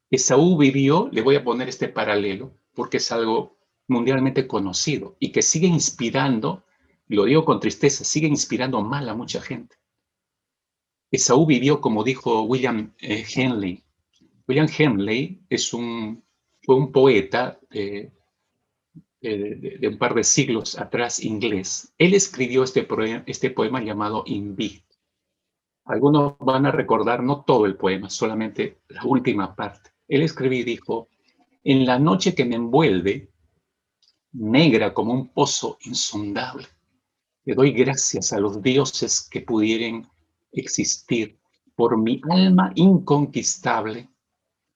Speaker 2: Esaú vivió, le voy a poner este paralelo, porque es algo mundialmente conocido y que sigue inspirando, lo digo con tristeza, sigue inspirando mal a mucha gente. Esaú vivió, como dijo William Henley. William Henley fue un poeta de un par de siglos atrás inglés. Él escribió este poema llamado Invicto. Algunos van a recordar no todo el poema, solamente la última parte. Él escribió y dijo, en la noche que me envuelve, negra como un pozo insondable, le doy gracias a los dioses que pudieran existir por mi alma inconquistable.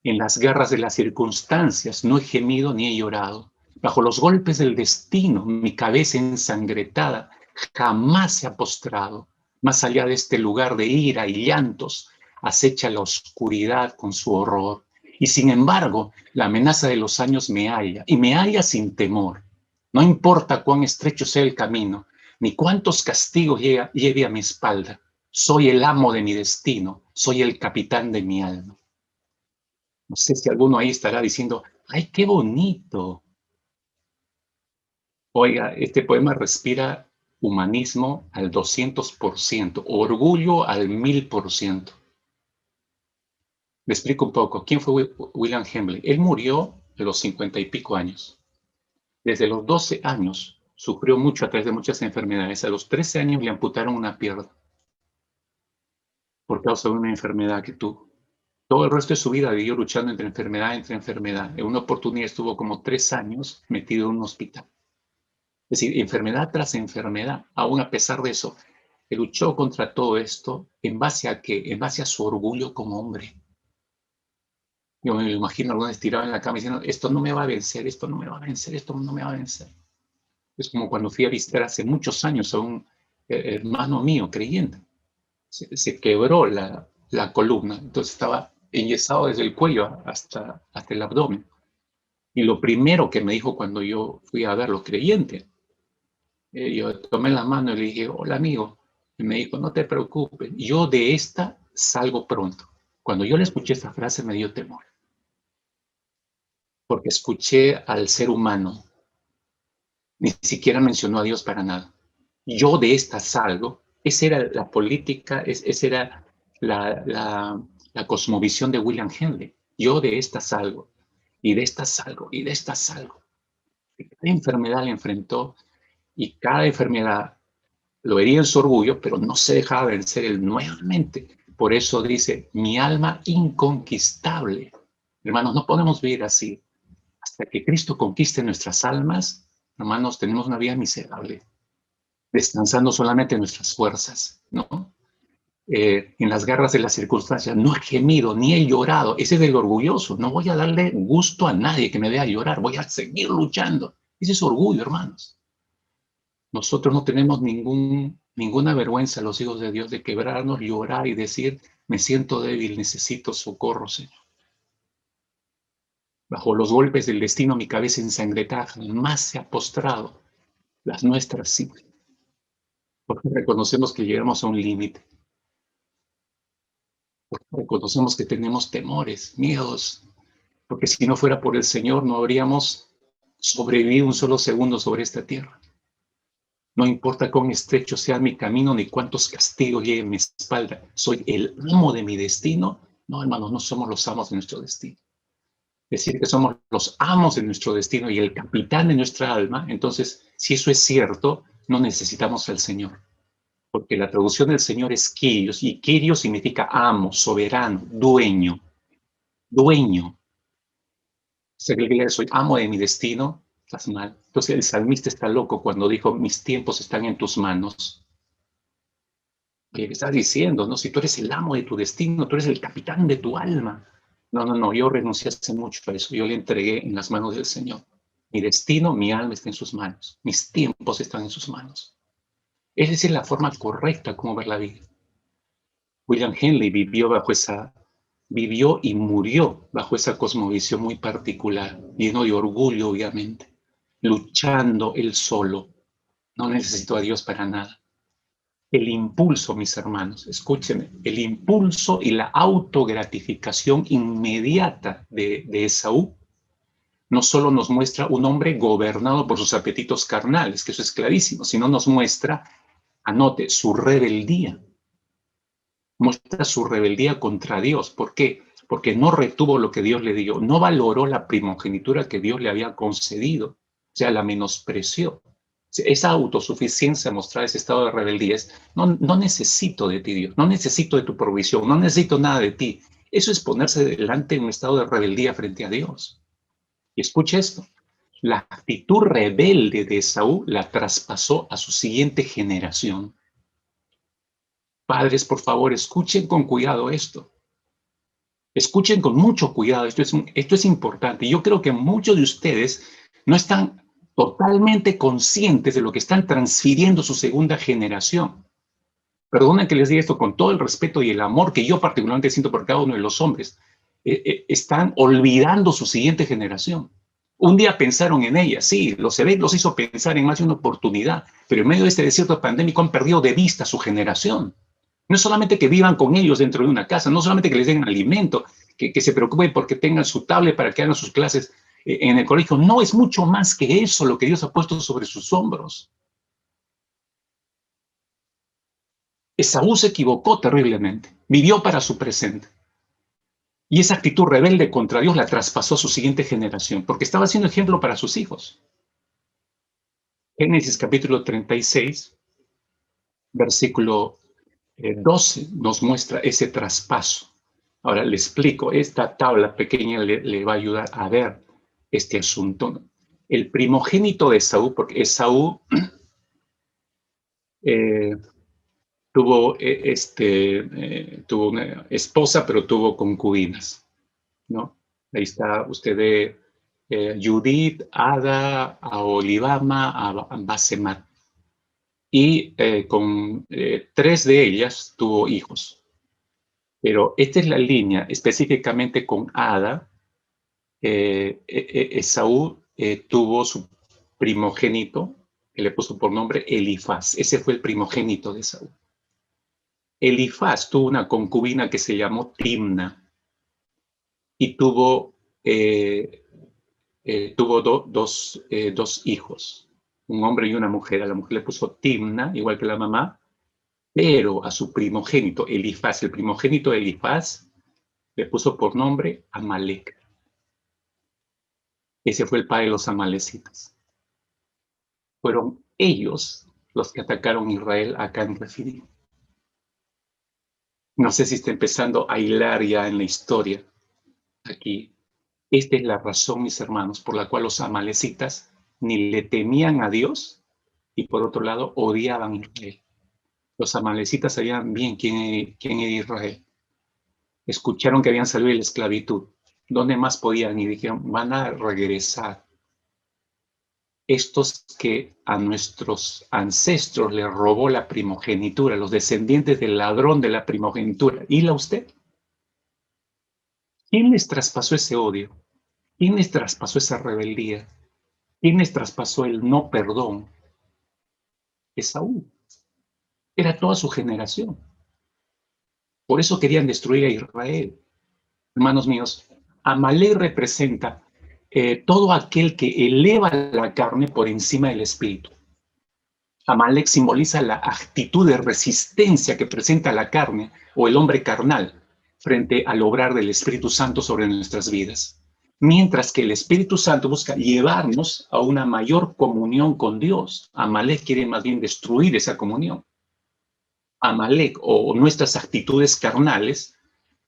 Speaker 2: En las garras de las circunstancias no he gemido ni he llorado. Bajo los golpes del destino, mi cabeza ensangrentada jamás se ha postrado. Más allá de este lugar de ira y llantos, acecha la oscuridad con su horror. Y sin embargo, la amenaza de los años me halla, y me halla sin temor. No importa cuán estrecho sea el camino, ni cuántos castigos lleve a mi espalda. Soy el amo de mi destino, soy el capitán de mi alma. No sé si alguno ahí estará diciendo, ¡ay, qué bonito! Oiga, este poema respira humanismo al 200%, orgullo al 1000%. Le explico un poco. ¿Quién fue William Henley? Él murió de los 50 y pico años. Desde los 12 años sufrió mucho a través de muchas enfermedades. A los 13 años le amputaron una pierna por causa de una enfermedad que tuvo. Todo el resto de su vida vivió luchando entre enfermedad. En una oportunidad estuvo como 3 años metido en un hospital. Es decir, enfermedad tras enfermedad. Aún a pesar de eso, él luchó contra todo esto en base a qué? En base a su orgullo como hombre. Yo me lo imagino alguna vez tirado en la cama diciendo, esto no me va a vencer, esto no me va a vencer, esto no me va a vencer. Es como cuando fui a visitar hace muchos años a un hermano mío creyente. Se quebró la columna, entonces estaba enyesado desde el cuello hasta el abdomen. Y lo primero que me dijo cuando yo fui a verlo creyente, yo tomé la mano y le dije, hola amigo, y me dijo, no te preocupes, yo de esta salgo pronto. Cuando yo le escuché esta frase me dio temor, porque escuché al ser humano, ni siquiera mencionó a Dios para nada. Yo de esta salgo. Esa era la política, esa era la cosmovisión de William Henley. Yo de esta salgo, y de esta salgo, y de esta salgo. Y cada enfermedad le enfrentó, y cada enfermedad lo hería en su orgullo, pero no se dejaba vencer él nuevamente. Por eso dice, mi alma inconquistable. Hermanos, no podemos vivir así. Hasta que Cristo conquiste nuestras almas, hermanos, tenemos una vida miserable, descansando solamente en nuestras fuerzas, ¿no? En las garras de las circunstancias, no he gemido ni he llorado. Ese es el orgulloso. No voy a darle gusto a nadie que me vea llorar, voy a seguir luchando. Ese es orgullo, hermanos. Nosotros no tenemos ninguna vergüenza, los hijos de Dios, de quebrarnos, llorar y decir, me siento débil, necesito socorro, Señor. Bajo los golpes del destino, mi cabeza ensangrentada jamás se ha postrado. Las nuestras sí. Porque reconocemos que llegamos a un límite. Porque reconocemos que tenemos temores, miedos. Porque si no fuera por el Señor, no habríamos sobrevivido un solo segundo sobre esta tierra. No importa cuán estrecho sea mi camino, ni cuántos castigos lleguen a mi espalda. ¿Soy el amo de mi destino? No, hermanos, no somos los amos de nuestro destino. Decir que somos los amos de nuestro destino y el capitán de nuestra alma, entonces, si eso es cierto, no necesitamos al Señor. Porque la traducción del Señor es Kyrios, y Kyrios significa amo, soberano, dueño. Dueño. Si que soy amo de mi destino, estás mal. Entonces el salmista está loco cuando dijo, mis tiempos están en tus manos. Oye, ¿qué estás diciendo? No, si tú eres el amo de tu destino, tú eres el capitán de tu alma. No, yo renuncié hace mucho a eso. Yo le entregué en las manos del Señor. Mi destino, mi alma está en sus manos. Mis tiempos están en sus manos. Esa es la forma correcta como ver la vida. William Henley vivió y murió bajo esa cosmovisión muy particular, lleno de orgullo, obviamente, luchando él solo. No necesitó a Dios para nada. El impulso, mis hermanos, escúchenme, el impulso y la autogratificación inmediata de Esaú no solo nos muestra un hombre gobernado por sus apetitos carnales, que eso es clarísimo, sino nos muestra, anote, su rebeldía. Muestra su rebeldía contra Dios. ¿Por qué? Porque no retuvo lo que Dios le dio, no valoró la primogenitura que Dios le había concedido, o sea, la menospreció. Esa autosuficiencia mostrada, ese estado de rebeldía es, no necesito de ti, Dios, no necesito de tu provisión, no necesito nada de ti. Eso es ponerse delante en un estado de rebeldía frente a Dios. Y escuche esto, la actitud rebelde de Esaú la traspasó a su siguiente generación. Padres, por favor, escuchen con cuidado esto. Escuchen con mucho cuidado, esto es importante. Yo creo que muchos de ustedes no están totalmente conscientes de lo que están transfiriendo su segunda generación. Perdonen que les diga esto con todo el respeto y el amor que yo particularmente siento por cada uno de los hombres. Están olvidando su siguiente generación. Un día pensaron en ella, sí, los eventos los hizo pensar en más de una oportunidad, pero en medio de este desierto pandémico han perdido de vista su generación. No es solamente que vivan con ellos dentro de una casa, no solamente que les den alimento, que se preocupen porque tengan su tablet para que hagan sus clases en el colegio. No, es mucho más que eso lo que Dios ha puesto sobre sus hombros. Esaú se equivocó terriblemente, vivió para su presente. Y esa actitud rebelde contra Dios la traspasó a su siguiente generación, porque estaba siendo ejemplo para sus hijos. Génesis capítulo 36, versículo 12, nos muestra ese traspaso. Ahora le explico, esta tabla pequeña le va a ayudar a ver este asunto. El primogénito de Esaú, porque Esaú tuvo una esposa, pero tuvo concubinas, ¿no? Ahí está, usted ve Judith, Ada, Aholibama, Basemat. Y con 3 de ellas tuvo hijos. Pero esta es la línea, específicamente con Ada. Esaú tuvo su primogénito, que le puso por nombre Elifaz. Ese fue el primogénito de Esaú. Elifaz tuvo una concubina que se llamó Timna y tuvo dos hijos, un hombre y una mujer. A la mujer le puso Timna, igual que la mamá, pero a su primogénito, Elifaz, el primogénito de Elifaz, le puso por nombre Amalek. Ese fue el padre de los amalecitas. Fueron ellos los que atacaron a Israel acá en Refidim. No sé si está empezando a hilar ya en la historia aquí. Esta es la razón, mis hermanos, por la cual los amalecitas ni le temían a Dios y por otro lado odiaban a Israel. Los amalecitas sabían bien quién era Israel. Escucharon que habían salido de la esclavitud. ¿Dónde más podían? Y dijeron, van a regresar. Estos que a nuestros ancestros les robó la primogenitura, los descendientes del ladrón de la primogenitura. ¿Y usted? ¿Quién les traspasó ese odio? ¿Quién les traspasó esa rebeldía? ¿Quién les traspasó el no perdón? Esaú. Era toda su generación. Por eso querían destruir a Israel. Hermanos míos, Amalek representa todo aquel que eleva la carne por encima del espíritu. Amalek simboliza la actitud de resistencia que presenta la carne o el hombre carnal frente al obrar del Espíritu Santo sobre nuestras vidas. Mientras que el Espíritu Santo busca llevarnos a una mayor comunión con Dios. Amalek quiere más bien destruir esa comunión. Amalek o nuestras actitudes carnales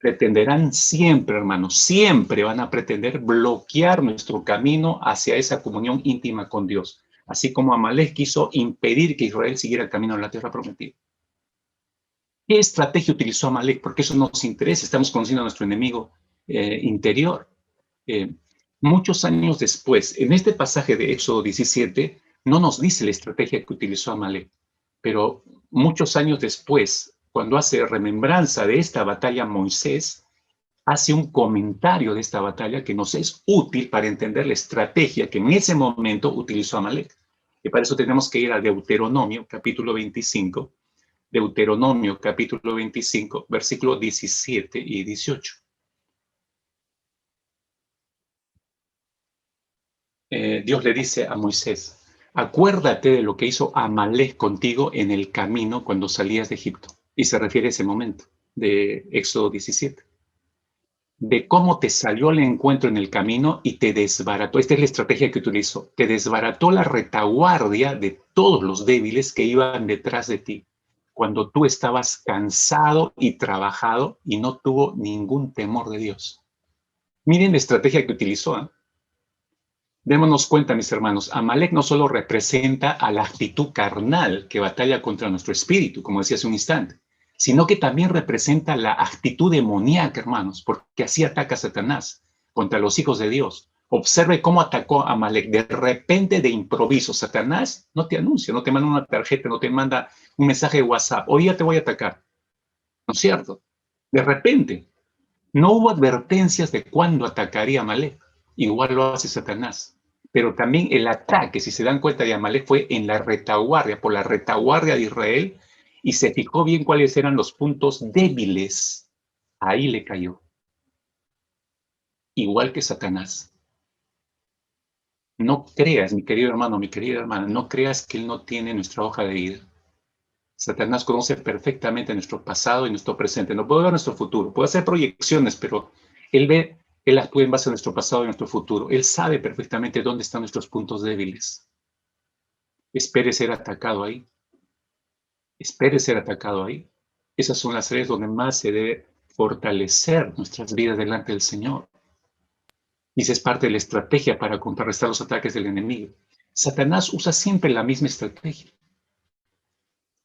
Speaker 2: pretenderán siempre, hermanos, siempre van a pretender bloquear nuestro camino hacia esa comunión íntima con Dios. Así como Amalek quiso impedir que Israel siguiera el camino a la tierra prometida. ¿Qué estrategia utilizó Amalek? Porque eso nos interesa, estamos conociendo a nuestro enemigo interior. Muchos años después, en este pasaje de Éxodo 17, no nos dice la estrategia que utilizó Amalek, pero muchos años después, cuando hace remembranza de esta batalla Moisés, hace un comentario de esta batalla que nos es útil para entender la estrategia que en ese momento utilizó Amalek. Y para eso tenemos que ir a Deuteronomio, capítulo 25, Deuteronomio, capítulo 25, versículos 17 y 18. Dios le dice a Moisés, acuérdate de lo que hizo Amalek contigo en el camino cuando salías de Egipto. Y se refiere a ese momento de Éxodo 17. De cómo te salió al encuentro en el camino y te desbarató. Esta es la estrategia que utilizó. Te desbarató la retaguardia de todos los débiles que iban detrás de ti, cuando tú estabas cansado y trabajado y no tuvo ningún temor de Dios. Miren la estrategia que utilizó. Démonos cuenta, mis hermanos, Amalek no solo representa a la actitud carnal que batalla contra nuestro espíritu, como decía hace un instante, sino que también representa la actitud demoníaca, hermanos, porque así ataca a Satanás contra los hijos de Dios. Observe cómo atacó a Amalek. De repente, de improviso, Satanás no te anuncia, no te manda una tarjeta, no te manda un mensaje de WhatsApp. Hoy ya te voy a atacar. ¿No es cierto? De repente, no hubo advertencias de cuándo atacaría a Amalek. Igual lo hace Satanás. Pero también el ataque, si se dan cuenta de Amalek, fue en la retaguardia, por la retaguardia de Israel, y se fijó bien cuáles eran los puntos débiles. Ahí le cayó. Igual que Satanás. No creas, mi querido hermano, mi querida hermana, no creas que Él no tiene nuestra hoja de vida. Satanás conoce perfectamente nuestro pasado y nuestro presente. No puede ver nuestro futuro. Puede hacer proyecciones, pero Él actúa en base a nuestro pasado y nuestro futuro. Él sabe perfectamente dónde están nuestros puntos débiles. Espere ser atacado ahí. Espere ser atacado ahí. Esas son las áreas donde más se debe fortalecer nuestras vidas delante del Señor. Y esa es parte de la estrategia para contrarrestar los ataques del enemigo. Satanás usa siempre la misma estrategia.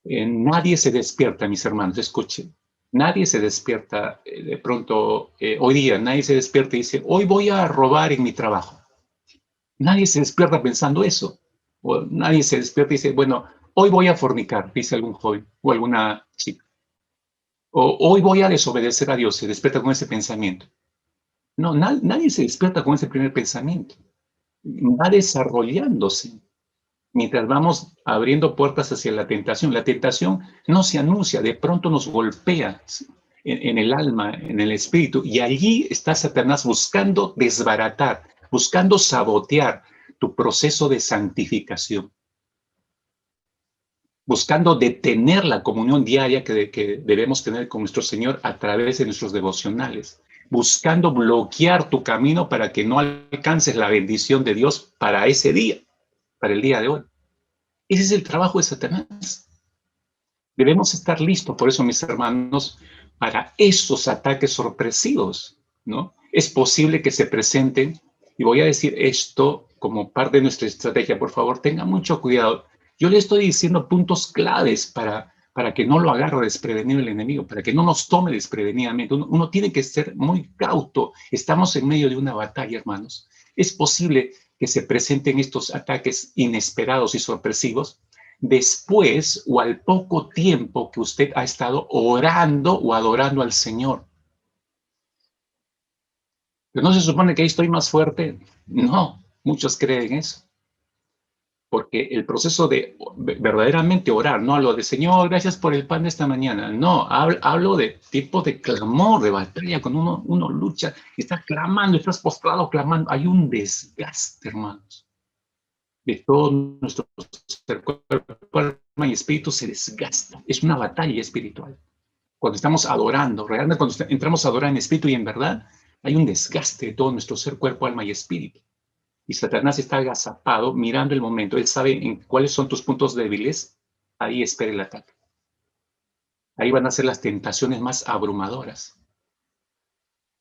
Speaker 2: Nadie se despierta, mis hermanos, escuchen. Nadie se despierta de pronto, hoy día, nadie se despierta y dice, hoy voy a robar en mi trabajo. Nadie se despierta pensando eso. O nadie se despierta y dice, bueno, hoy voy a fornicar, dice algún joven o alguna chica. O hoy voy a desobedecer a Dios, se despierta con ese pensamiento. No, nadie se despierta con ese primer pensamiento. Va desarrollándose mientras vamos abriendo puertas hacia la tentación. La tentación no se anuncia, de pronto nos golpea en el alma, en el espíritu, y allí está Satanás buscando desbaratar, buscando sabotear tu proceso de santificación, buscando detener la comunión diaria que debemos tener con nuestro Señor a través de nuestros devocionales, buscando bloquear tu camino para que no alcances la bendición de Dios para ese día, para el día de hoy. Ese es el trabajo de Satanás. Debemos estar listos, por eso, mis hermanos, para esos ataques sorpresivos, ¿no? Es posible que se presenten, y voy a decir esto como parte de nuestra estrategia, por favor, tengan mucho cuidado. Yo le estoy diciendo puntos claves para que no lo agarre desprevenido el enemigo, para que no nos tome desprevenidamente. Uno tiene que ser muy cauto. Estamos en medio de una batalla, hermanos. Es posible que se presenten estos ataques inesperados y sorpresivos después o al poco tiempo que usted ha estado orando o adorando al Señor. ¿Pero no se supone que ahí estoy más fuerte? No, muchos creen eso. Porque el proceso de verdaderamente orar, no hablo de Señor, gracias por el pan de esta mañana. No, hablo de tipo de clamor, de batalla, cuando uno lucha, está clamando, estás postrado clamando. Hay un desgaste, hermanos, de todo nuestro ser, cuerpo, alma y espíritu se desgasta. Es una batalla espiritual. Cuando estamos adorando, realmente cuando entramos a adorar en espíritu y en verdad, hay un desgaste de todo nuestro ser, cuerpo, alma y espíritu. Y Satanás está agazapado mirando el momento. Él sabe en cuáles son tus puntos débiles. Ahí espera el ataque. Ahí van a ser las tentaciones más abrumadoras.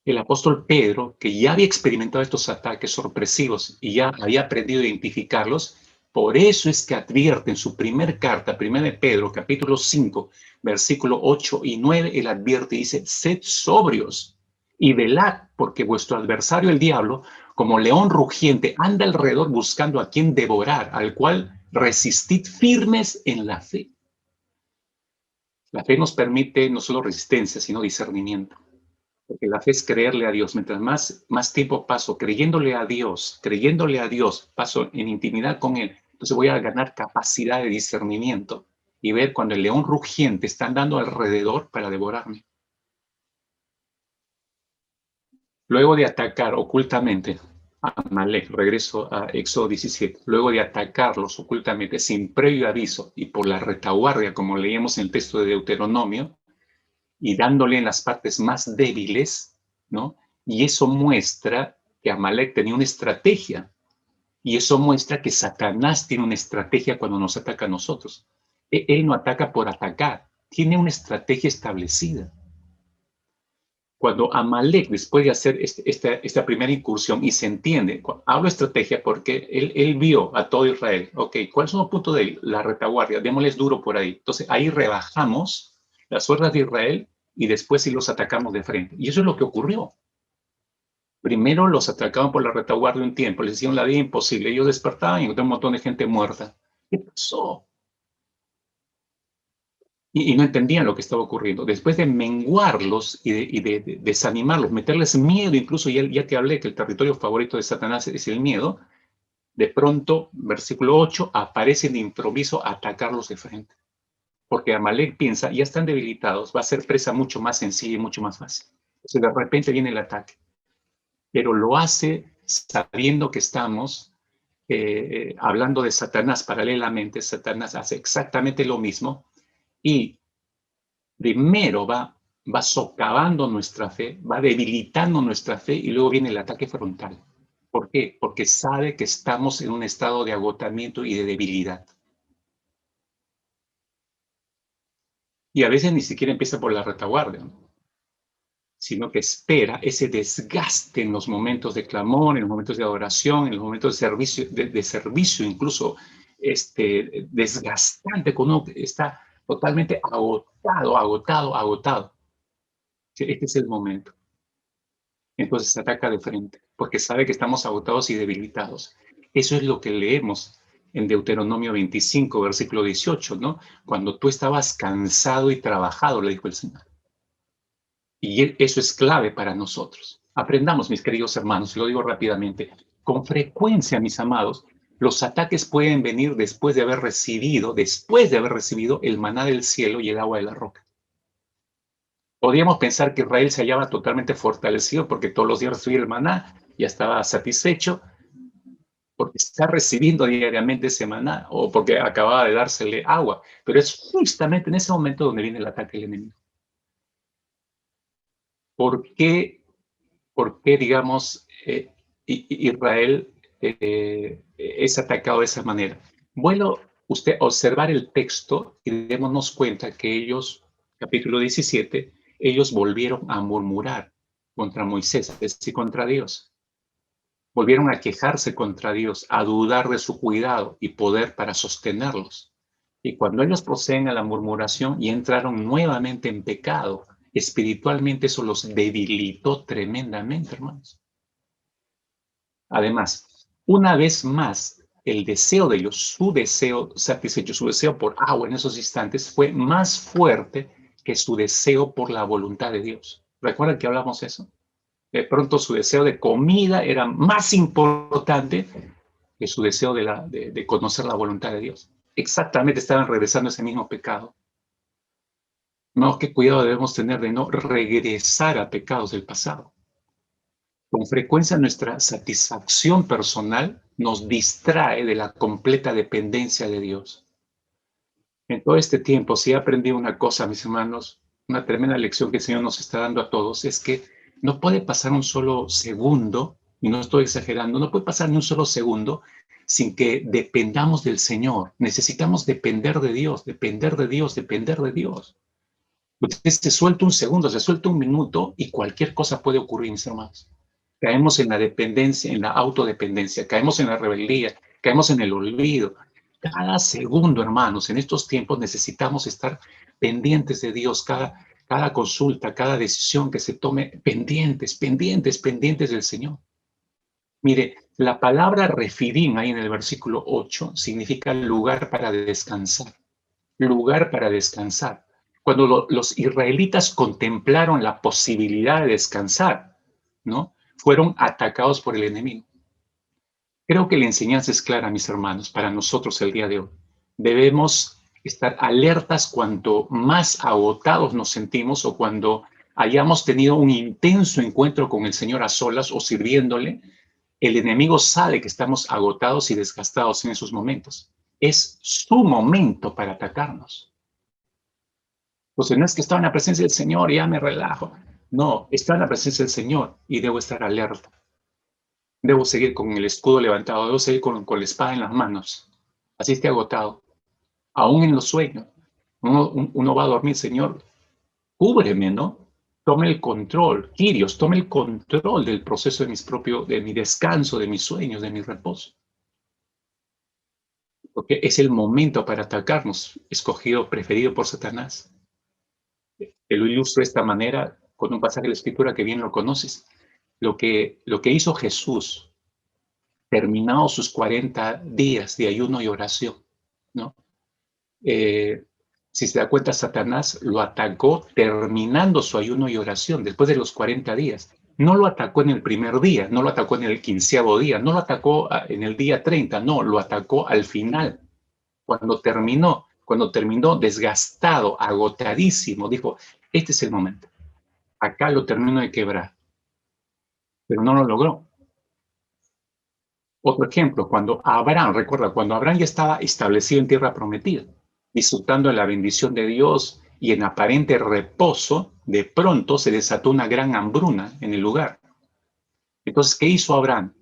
Speaker 2: El apóstol Pedro, que ya había experimentado estos ataques sorpresivos y ya había aprendido a identificarlos, por eso es que advierte en su primer carta, 1 de Pedro, capítulo 5, versículo 8 y 9, él advierte y dice, sed sobrios y velad, porque vuestro adversario, el diablo, como león rugiente, anda alrededor buscando a quien devorar, al cual resistid firmes en la fe. La fe nos permite no solo resistencia, sino discernimiento. Porque la fe es creerle a Dios. Mientras más tiempo paso creyéndole a Dios, paso en intimidad con Él, entonces voy a ganar capacidad de discernimiento y ver cuando el león rugiente está andando alrededor para devorarme. Luego de atacar ocultamente a Amalek, regreso a Éxodo 17, luego de atacarlos ocultamente sin previo aviso y por la retaguardia, como leíamos en el texto de Deuteronomio, y dándole en las partes más débiles, ¿no? Y eso muestra que Amalek tenía una estrategia, y eso muestra que Satanás tiene una estrategia cuando nos ataca a nosotros. Él no ataca por atacar, tiene una estrategia establecida. Cuando Amalek, después de hacer esta primera incursión, y se entiende, hablo de estrategia porque él vio a todo Israel, ok, ¿cuál es un punto de la retaguardia? Démosles duro por ahí. Entonces ahí rebajamos las fuerzas de Israel y después sí los atacamos de frente. Y eso es lo que ocurrió. Primero los atacaban por la retaguardia un tiempo, les hicieron la vida imposible. Ellos despertaban y encontraron un montón de gente muerta. ¿Qué pasó? Y no entendían lo que estaba ocurriendo. Después de menguarlos y de desanimarlos, meterles miedo, incluso ya te hablé que el territorio favorito de Satanás es el miedo, de pronto, versículo 8, aparece de improviso a atacarlos de frente. Porque Amalek piensa, ya están debilitados, va a ser presa mucho más sencilla y mucho más fácil. Entonces de repente viene el ataque. Pero lo hace sabiendo que estamos hablando de Satanás paralelamente, Satanás hace exactamente lo mismo y primero va socavando nuestra fe, va debilitando nuestra fe y luego viene el ataque frontal. ¿Por qué? Porque sabe que estamos en un estado de agotamiento y de debilidad. Y a veces ni siquiera empieza por la retaguardia, ¿no? Sino que espera ese desgaste en los momentos de clamor, en los momentos de adoración, en los momentos de servicio incluso desgastante, cuando uno está totalmente agotado. Este es el momento. Entonces se ataca de frente, porque sabe que estamos agotados y debilitados. Eso es lo que leemos en Deuteronomio 25, versículo 18, ¿no? Cuando tú estabas cansado y trabajado, le dijo el Señor. Y eso es clave para nosotros. Aprendamos, mis queridos hermanos, lo digo rápidamente. Con frecuencia, mis amados, los ataques pueden venir después de haber recibido el maná del cielo y el agua de la roca. Podríamos pensar que Israel se hallaba totalmente fortalecido porque todos los días recibía el maná, ya estaba satisfecho porque está recibiendo diariamente ese maná o porque acababa de dársele agua. Pero es justamente en ese momento donde viene el ataque del enemigo. ¿Por qué, digamos, Israel es atacado de esa manera? Bueno, usted observar el texto y démonos cuenta que ellos, capítulo 17, ellos volvieron a murmurar contra Moisés, es decir, contra Dios. Volvieron a quejarse contra Dios, a dudar de su cuidado y poder para sostenerlos. Y cuando ellos proceden a la murmuración y entraron nuevamente en pecado, espiritualmente eso los debilitó tremendamente, hermanos. Además, una vez más, el deseo de ellos, su deseo satisfecho, su deseo por agua en esos instantes fue más fuerte que su deseo por la voluntad de Dios. ¿Recuerdan que hablamos de eso? De pronto su deseo de comida era más importante que su deseo de conocer la voluntad de Dios. Exactamente estaban regresando a ese mismo pecado. No, qué cuidado debemos tener de no regresar a pecados del pasado. Con frecuencia nuestra satisfacción personal nos distrae de la completa dependencia de Dios. En todo este tiempo, si he aprendido una cosa, mis hermanos, una tremenda lección que el Señor nos está dando a todos, es que no puede pasar un solo segundo, y no estoy exagerando, no puede pasar ni un solo segundo sin que dependamos del Señor. Necesitamos depender de Dios, depender de Dios, depender de Dios. Usted se suelta un segundo, se suelta un minuto y cualquier cosa puede ocurrir, mis hermanos. Caemos en la dependencia, en la autodependencia, caemos en la rebeldía, caemos en el olvido. Cada segundo, hermanos, en estos tiempos necesitamos estar pendientes de Dios, cada consulta, cada decisión que se tome, pendientes del Señor. Mire, la palabra refidim ahí en el versículo 8 significa lugar para descansar, lugar para descansar. Cuando los israelitas contemplaron la posibilidad de descansar, ¿no? Fueron atacados por el enemigo. Creo que la enseñanza es clara, mis hermanos, para nosotros el día de hoy. Debemos estar alertas cuanto más agotados nos sentimos o cuando hayamos tenido un intenso encuentro con el Señor a solas o sirviéndole. El enemigo sabe que estamos agotados y desgastados en esos momentos. Es su momento para atacarnos. Entonces, no es que estaba en la presencia del Señor y ya me relajo. No, está en la presencia del Señor y debo estar alerta. Debo seguir con el escudo levantado, debo seguir con la espada en las manos. Así esté agotado. Aún en los sueños. Uno va a dormir, Señor, cúbreme, ¿no? Tome el control, Kyrios, tome el control del proceso de mi descanso, de mis sueños, de mi reposo. Porque es el momento para atacarnos, escogido, preferido por Satanás. Te lo ilustro de esta manera con un pasaje de la Escritura que bien lo conoces. Lo que hizo Jesús, terminados sus 40 días de ayuno y oración, ¿no? Si se da cuenta, Satanás lo atacó terminando su ayuno y oración después de los 40 días. No lo atacó en el primer día, no lo atacó en el 15º día, no lo atacó en el día 30, no, lo atacó al final, cuando terminó desgastado, agotadísimo, dijo, este es el momento, acá lo termino de quebrar, pero no lo logró. Otro ejemplo, cuando Abraham, recuerda, cuando Abraham ya estaba establecido en tierra prometida, disfrutando de la bendición de Dios y en aparente reposo, de pronto se desató una gran hambruna en el lugar. Entonces, ¿qué hizo Abraham?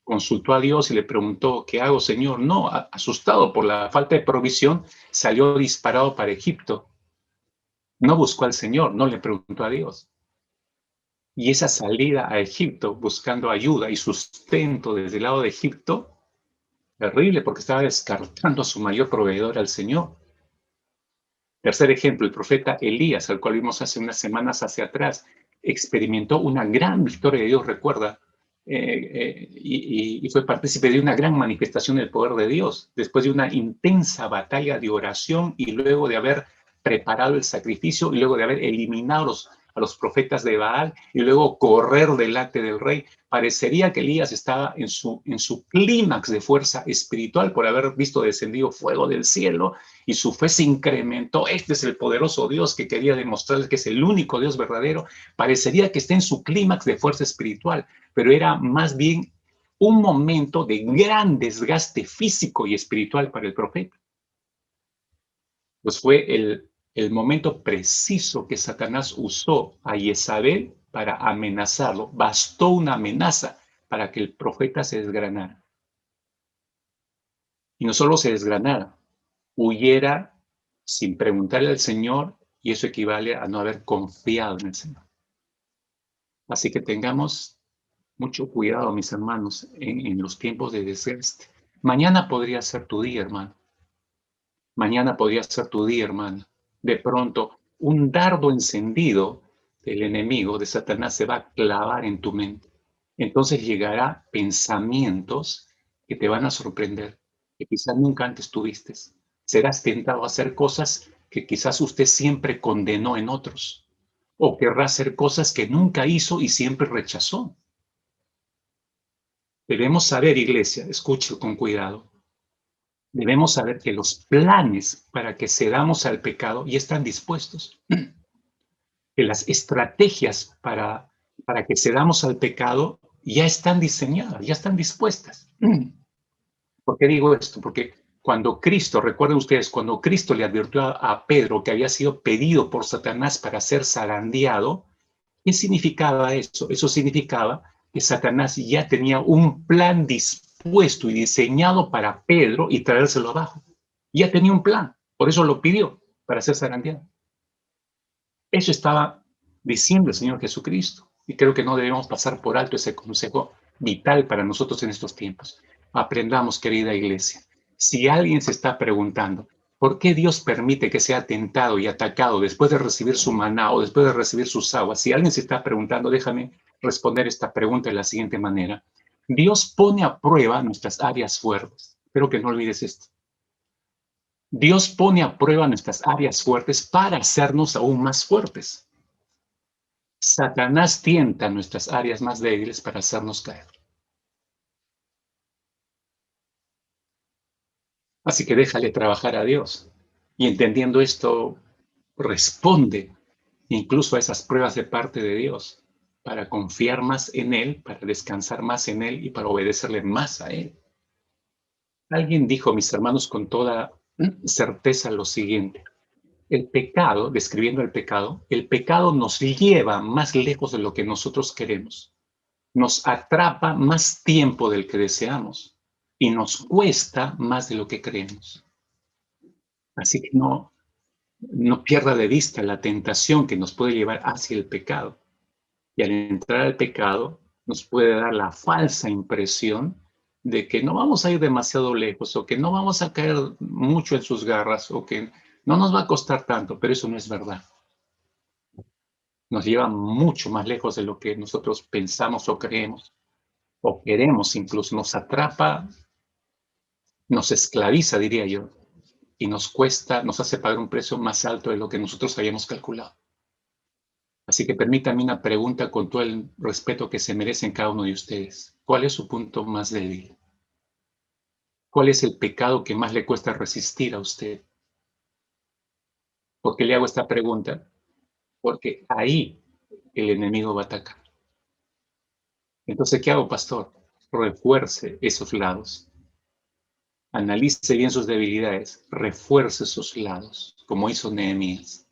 Speaker 2: Consultó a Dios y le preguntó, ¿qué hago, Señor? No, asustado por la falta de provisión, salió disparado para Egipto. No buscó al Señor, no le preguntó a Dios. Y esa salida a Egipto buscando ayuda y sustento desde el lado de Egipto, terrible porque estaba descartando a su mayor proveedor, al Señor. Tercer ejemplo, el profeta Elías, al cual vimos hace unas semanas hacia atrás, experimentó una gran victoria de Dios, recuerda, y fue partícipe de una gran manifestación del poder de Dios, después de una intensa batalla de oración y luego de haber preparado el sacrificio y luego de haber eliminado a los profetas de Baal y luego correr delante del rey. Parecería que Elías estaba en su clímax de fuerza espiritual por haber visto descendido fuego del cielo y su fe se incrementó. Este es el poderoso Dios que quería demostrarles que es el único Dios verdadero. Parecería que está en su clímax de fuerza espiritual, pero era más bien un momento de gran desgaste físico y espiritual para el profeta. Pues fue el momento preciso que Satanás usó a Jezabel para amenazarlo. Bastó una amenaza para que el profeta se desgranara. Y no solo se desgranara, huyera sin preguntarle al Señor, y eso equivale a no haber confiado en el Señor. Así que tengamos mucho cuidado, mis hermanos, en los tiempos de desgaste. Mañana podría ser tu día, hermano. Mañana podría ser tu día, hermano. De pronto, un dardo encendido del enemigo, de Satanás, se va a clavar en tu mente. Entonces llegará pensamientos que te van a sorprender, que quizás nunca antes tuviste. Serás tentado a hacer cosas que quizás usted siempre condenó en otros, o querrá hacer cosas que nunca hizo y siempre rechazó. Debemos saber, iglesia, escuche con cuidado, debemos saber que los planes para que cedamos al pecado ya están dispuestos, que las estrategias para que cedamos al pecado ya están diseñadas, ya están dispuestas. ¿Por qué digo esto? Porque cuando Cristo, recuerden ustedes, cuando Cristo le advirtió a Pedro que había sido pedido por Satanás para ser zarandeado, ¿qué significaba eso? Eso significaba que Satanás ya tenía un plan dispuesto y diseñado para Pedro y traérselo abajo. Ya tenía un plan, por eso lo pidió, para ser zarandeado. Eso estaba diciendo el Señor Jesucristo. Y creo que no debemos pasar por alto ese consejo vital para nosotros en estos tiempos. Aprendamos, querida iglesia. Si alguien se está preguntando, ¿por qué Dios permite que sea tentado y atacado después de recibir su maná o después de recibir sus aguas? Si alguien se está preguntando, déjame responder esta pregunta de la siguiente manera. Dios pone a prueba nuestras áreas fuertes. Espero que no olvides esto. Dios pone a prueba nuestras áreas fuertes para hacernos aún más fuertes. Satanás tienta nuestras áreas más débiles para hacernos caer. Así que déjale trabajar a Dios. Y entendiendo esto, responde incluso a esas pruebas de parte de Dios para confiar más en Él, para descansar más en Él y para obedecerle más a Él. Alguien dijo, mis hermanos, con toda certeza lo siguiente. El pecado, describiendo el pecado nos lleva más lejos de lo que nosotros queremos. Nos atrapa más tiempo del que deseamos y nos cuesta más de lo que creemos. Así que no pierda de vista la tentación que nos puede llevar hacia el pecado. Y al entrar al pecado nos puede dar la falsa impresión de que no vamos a ir demasiado lejos o que no vamos a caer mucho en sus garras o que no nos va a costar tanto, pero eso no es verdad. Nos lleva mucho más lejos de lo que nosotros pensamos o creemos o queremos incluso, nos atrapa, nos esclaviza, diría yo, y nos cuesta, nos hace pagar un precio más alto de lo que nosotros habíamos calculado. Así que permítame una pregunta con todo el respeto que se merecen cada uno de ustedes. ¿Cuál es su punto más débil? ¿Cuál es el pecado que más le cuesta resistir a usted? ¿Por qué le hago esta pregunta? Porque ahí el enemigo va a atacar. Entonces, ¿qué hago, pastor? refuerce esos lados. Analice bien sus debilidades, refuerce esos lados, como hizo Nehemías,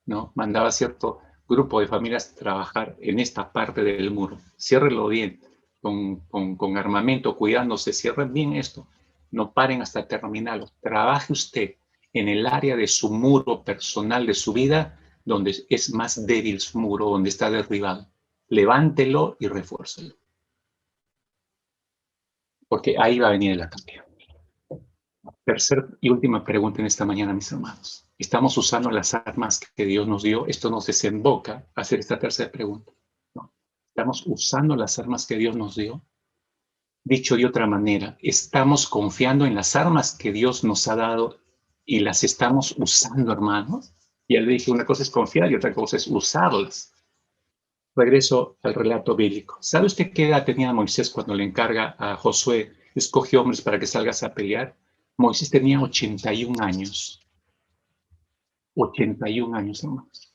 Speaker 2: ¿no? Mandaba a cierto grupo de familias a trabajar en esta parte del muro. Ciérrelo bien, con armamento, cuidándose, cierren bien esto. No paren hasta terminarlo. Trabaje usted en el área de su muro personal, de su vida, donde es más débil su muro, donde está derribado. Levántelo y refuércelo. Porque ahí va a venir el ataque. Tercera y última pregunta en esta mañana, mis hermanos. ¿Estamos usando las armas que Dios nos dio? Esto nos desemboca a hacer esta tercera pregunta, ¿no? ¿Estamos usando las armas que Dios nos dio? Dicho de otra manera, ¿estamos confiando en las armas que Dios nos ha dado y las estamos usando, hermanos? Ya le dije, una cosa es confiar y otra cosa es usarlas. Regreso al relato bíblico. ¿Sabe usted qué edad tenía Moisés cuando le encarga a Josué, escoge hombres para que salgas a pelear? Moisés tenía 81 años. 81 años, hermanos.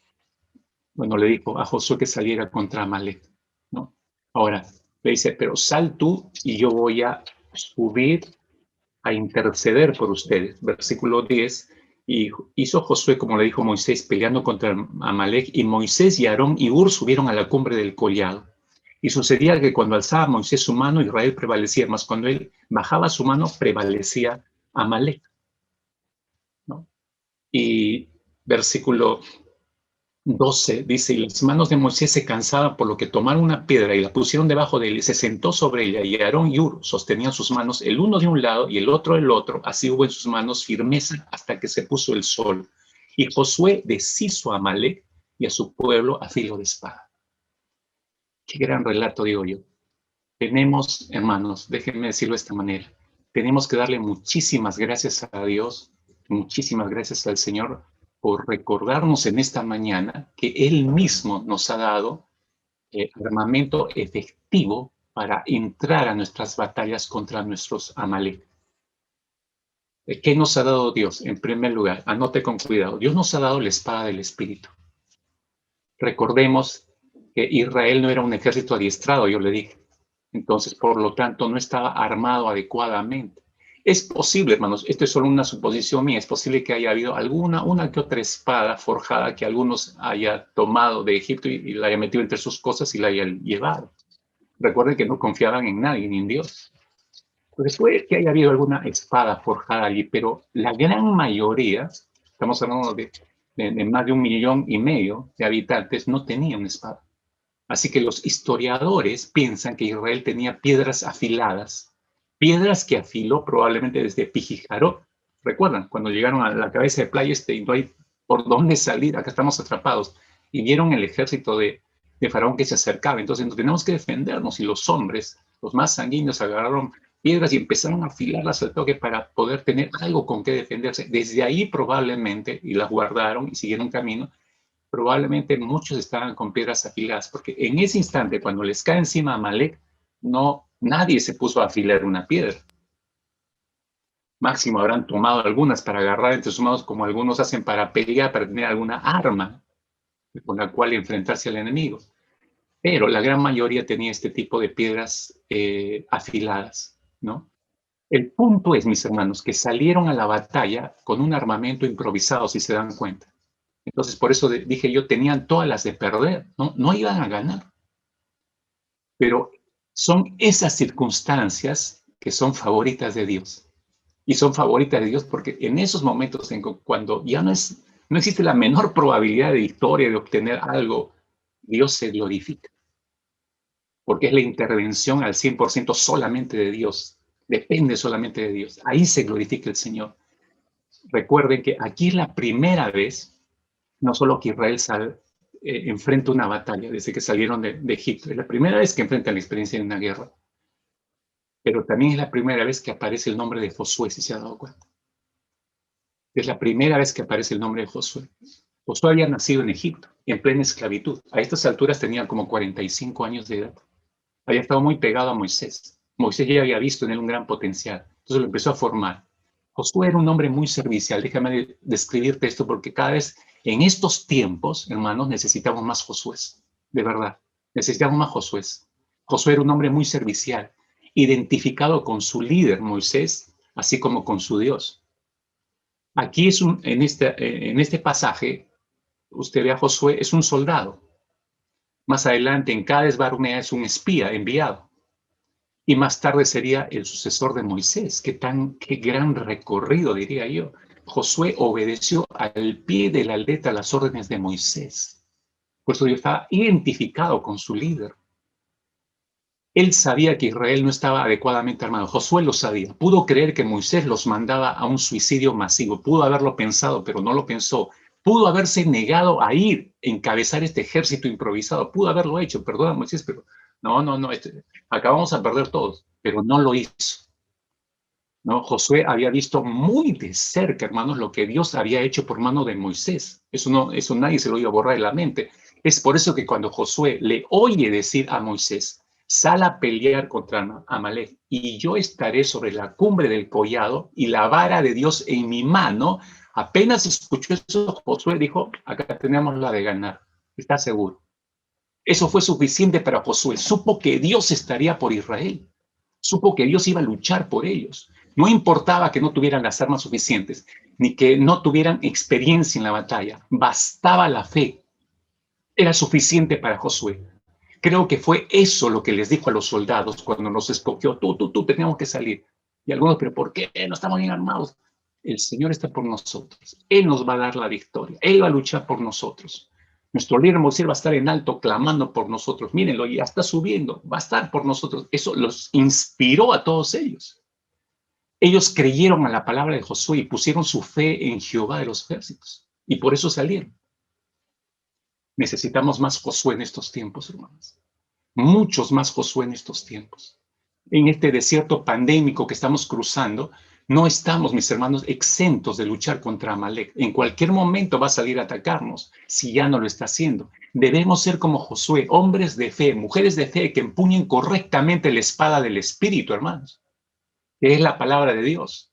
Speaker 2: Bueno, le dijo a Josué que saliera contra Amalek, ¿no? Ahora, le dice, pero sal tú y yo voy a subir a interceder por ustedes. Versículo 10, y hizo Josué como le dijo Moisés, peleando contra Amalek, y Moisés y Aarón y Hur subieron a la cumbre del collado. Y sucedía que cuando alzaba Moisés su mano, Israel prevalecía, mas cuando él bajaba su mano, prevalecía Amalek, ¿no? Y versículo 12 dice, y las manos de Moisés se cansaban, por lo que tomaron una piedra y la pusieron debajo de él y se sentó sobre ella, y Aarón y Hur sostenían sus manos, el uno de un lado y el otro del otro, así hubo en sus manos firmeza hasta que se puso el sol. Y Josué deshizo a Amalek y a su pueblo a filo de espada. Qué gran relato, digo yo. Tenemos, hermanos, déjenme decirlo de esta manera, tenemos que darle muchísimas gracias a Dios, muchísimas gracias al Señor por recordarnos en esta mañana que Él mismo nos ha dado armamento efectivo para entrar a nuestras batallas contra nuestros Amalek. ¿Qué nos ha dado Dios? En primer lugar, anote con cuidado, Dios nos ha dado la espada del Espíritu. Recordemos que Israel no era un ejército adiestrado, yo le dije. Entonces, por lo tanto, no estaba armado adecuadamente. Es posible, hermanos, esto es solo una suposición mía, es posible que haya habido una que otra espada forjada que algunos haya tomado de Egipto y la haya metido entre sus cosas y la haya llevado. Recuerden que no confiaban en nadie ni en Dios. Entonces puede que haya habido alguna espada forjada allí, pero la gran mayoría, estamos hablando de más de 1,5 millones de habitantes, no tenían espada. Así que los historiadores piensan que Israel tenía piedras afiladas, piedras que afiló probablemente desde Pijijarot. ¿Recuerdan? Cuando llegaron a la cabeza de playa, no hay por dónde salir, acá estamos atrapados. Y vieron el ejército de Faraón que se acercaba. Entonces nos tenemos que defendernos. Y los hombres, los más sanguíneos, agarraron piedras y empezaron a afilarlas al toque para poder tener algo con qué defenderse. Desde ahí probablemente, y las guardaron y siguieron camino, probablemente muchos estaban con piedras afiladas, porque en ese instante, cuando les cae encima Amalek, nadie se puso a afilar una piedra. Máximo habrán tomado algunas para agarrar entre sus manos, como algunos hacen para pelear, para tener alguna arma con la cual enfrentarse al enemigo. Pero la gran mayoría tenía este tipo de piedras afiladas, ¿no? El punto es, mis hermanos, que salieron a la batalla con un armamento improvisado, si se dan cuenta. Entonces, por eso dije yo, tenían todas las de perder, no iban a ganar. Pero son esas circunstancias que son favoritas de Dios. Y son favoritas de Dios porque en esos momentos, cuando ya no existe la menor probabilidad de victoria, de obtener algo, Dios se glorifica. Porque es la intervención al 100% solamente de Dios. Depende solamente de Dios. Ahí se glorifica el Señor. Recuerden que aquí es la primera vez, no solo que Israel enfrenta una batalla desde que salieron de Egipto, es la primera vez que enfrentan la experiencia de una guerra, pero también es la primera vez que aparece el nombre de Josué, si se ha dado cuenta. Es la primera vez que aparece el nombre de Josué. Josué había nacido en Egipto, en plena esclavitud. A estas alturas tenía como 45 años de edad. Había estado muy pegado a Moisés. Moisés ya había visto en él un gran potencial, entonces lo empezó a formar. Josué era un hombre muy servicial. Déjame describirte esto porque cada vez en estos tiempos, hermanos, necesitamos más Josué. De verdad, necesitamos más Josué. Josué era un hombre muy servicial identificado con su líder, Moisés, así como con su Dios. Aquí en este pasaje, usted ve a Josué, es un soldado. Más adelante, en Cades Barnea, es un espía enviado. Y más tarde sería el sucesor de Moisés. Qué gran recorrido, diría yo. Josué obedeció al pie de la letra las órdenes de Moisés. Por eso yo estaba identificado con su líder. Él sabía que Israel no estaba adecuadamente armado. Josué lo sabía. Pudo creer que Moisés los mandaba a un suicidio masivo. Pudo haberlo pensado, pero no lo pensó. Pudo haberse negado a ir, encabezar este ejército improvisado. Pudo haberlo hecho. Perdona, Moisés, pero no. Acá vamos a perder todos. Pero no lo hizo. ¿No? Josué había visto muy de cerca, hermanos, lo que Dios había hecho por mano de Moisés. Eso nadie se lo iba a borrar de la mente. Es por eso que cuando Josué le oye decir a Moisés, sal a pelear contra Amalek, y yo estaré sobre la cumbre del collado y la vara de Dios en mi mano, apenas escuchó eso, Josué dijo, acá tenemos la de ganar, está seguro. Eso fue suficiente para Josué. Supo que Dios estaría por Israel. Supo que Dios iba a luchar por ellos. No importaba que no tuvieran las armas suficientes, ni que no tuvieran experiencia en la batalla. Bastaba la fe. Era suficiente para Josué. Creo que fue eso lo que les dijo a los soldados cuando nos escogió. Tú, tenemos que salir. Y algunos, pero ¿por qué? No estamos bien armados. El Señor está por nosotros. Él nos va a dar la victoria. Él va a luchar por nosotros. Nuestro líder Moisés va a estar en alto clamando por nosotros. Mírenlo, ya está subiendo. Va a estar por nosotros. Eso los inspiró a todos ellos. Ellos creyeron a la palabra de Josué y pusieron su fe en Jehová de los ejércitos. Y por eso salieron. Necesitamos más Josué en estos tiempos, hermanos. Muchos más Josué en estos tiempos. En este desierto pandémico que estamos cruzando, no estamos, mis hermanos, exentos de luchar contra Amalek. En cualquier momento va a salir a atacarnos, si ya no lo está haciendo. Debemos ser como Josué, hombres de fe, mujeres de fe que empuñen correctamente la espada del Espíritu, hermanos, que es la palabra de Dios,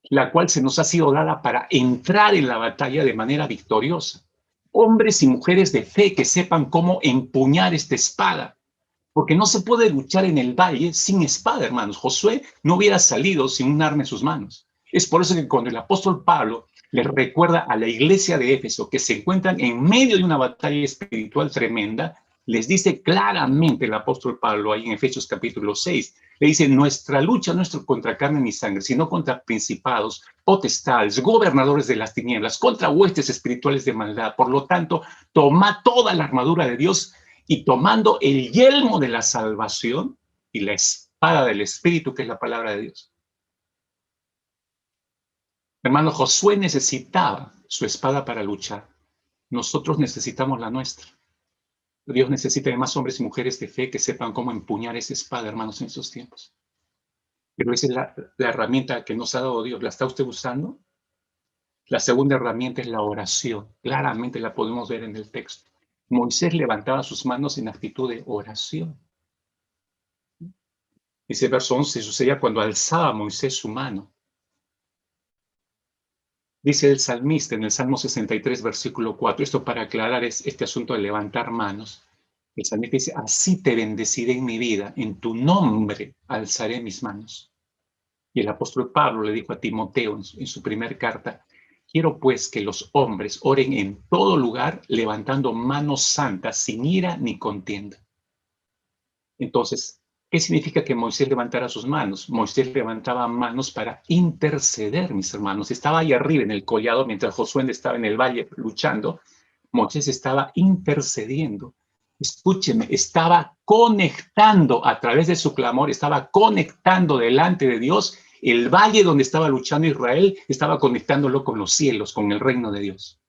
Speaker 2: la cual se nos ha sido dada para entrar en la batalla de manera victoriosa. Hombres y mujeres de fe que sepan cómo empuñar esta espada, porque no se puede luchar en el valle sin espada, hermanos. Josué no hubiera salido sin un arma en sus manos. Es por eso que cuando el apóstol Pablo le recuerda a la iglesia de Éfeso que se encuentran en medio de una batalla espiritual tremenda, les dice claramente el apóstol Pablo ahí en Efesios capítulo 6, le dice, nuestra lucha no es contra carne ni sangre, sino contra principados, potestades, gobernadores de las tinieblas, contra huestes espirituales de maldad. Por lo tanto, toma toda la armadura de Dios y tomando el yelmo de la salvación y la espada del Espíritu, que es la palabra de Dios. Hermano, Josué necesitaba su espada para luchar. Nosotros necesitamos la nuestra. Dios necesita de más hombres y mujeres de fe que sepan cómo empuñar esa espada, hermanos, en estos tiempos. Pero esa es la herramienta que nos ha dado Dios. ¿La está usted usando? La segunda herramienta es la oración. Claramente la podemos ver en el texto. Moisés levantaba sus manos en actitud de oración. Ese verso 11 sucedía cuando alzaba Moisés su mano. Dice el salmista en el Salmo 63, versículo 4, esto para aclarar este asunto de levantar manos. El salmista dice, así te bendeciré en mi vida, en tu nombre alzaré mis manos. Y el apóstol Pablo le dijo a Timoteo en su primer carta, quiero pues que los hombres oren en todo lugar levantando manos santas sin ira ni contienda. Entonces, ¿qué significa que Moisés levantara sus manos? Moisés levantaba manos para interceder, mis hermanos. Estaba ahí arriba en el collado mientras Josué estaba en el valle luchando. Moisés estaba intercediendo. Escúcheme, estaba conectando a través de su clamor, estaba conectando delante de Dios. El valle donde estaba luchando Israel, estaba conectándolo con los cielos, con el reino de Dios.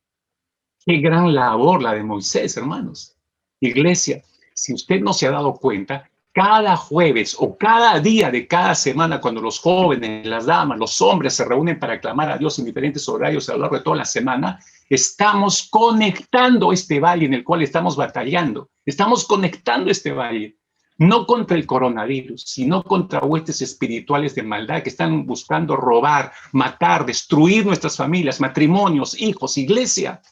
Speaker 2: Qué gran labor la de Moisés, hermanos. Iglesia, si usted no se ha dado cuenta, cada jueves o cada día de cada semana, cuando los jóvenes, las damas, los hombres se reúnen para clamar a Dios en diferentes horarios a lo largo de toda la semana, estamos conectando este valle en el cual estamos batallando. Estamos conectando este valle, no contra el coronavirus, sino contra huestes espirituales de maldad que están buscando robar, matar, destruir nuestras familias, matrimonios, hijos, iglesia.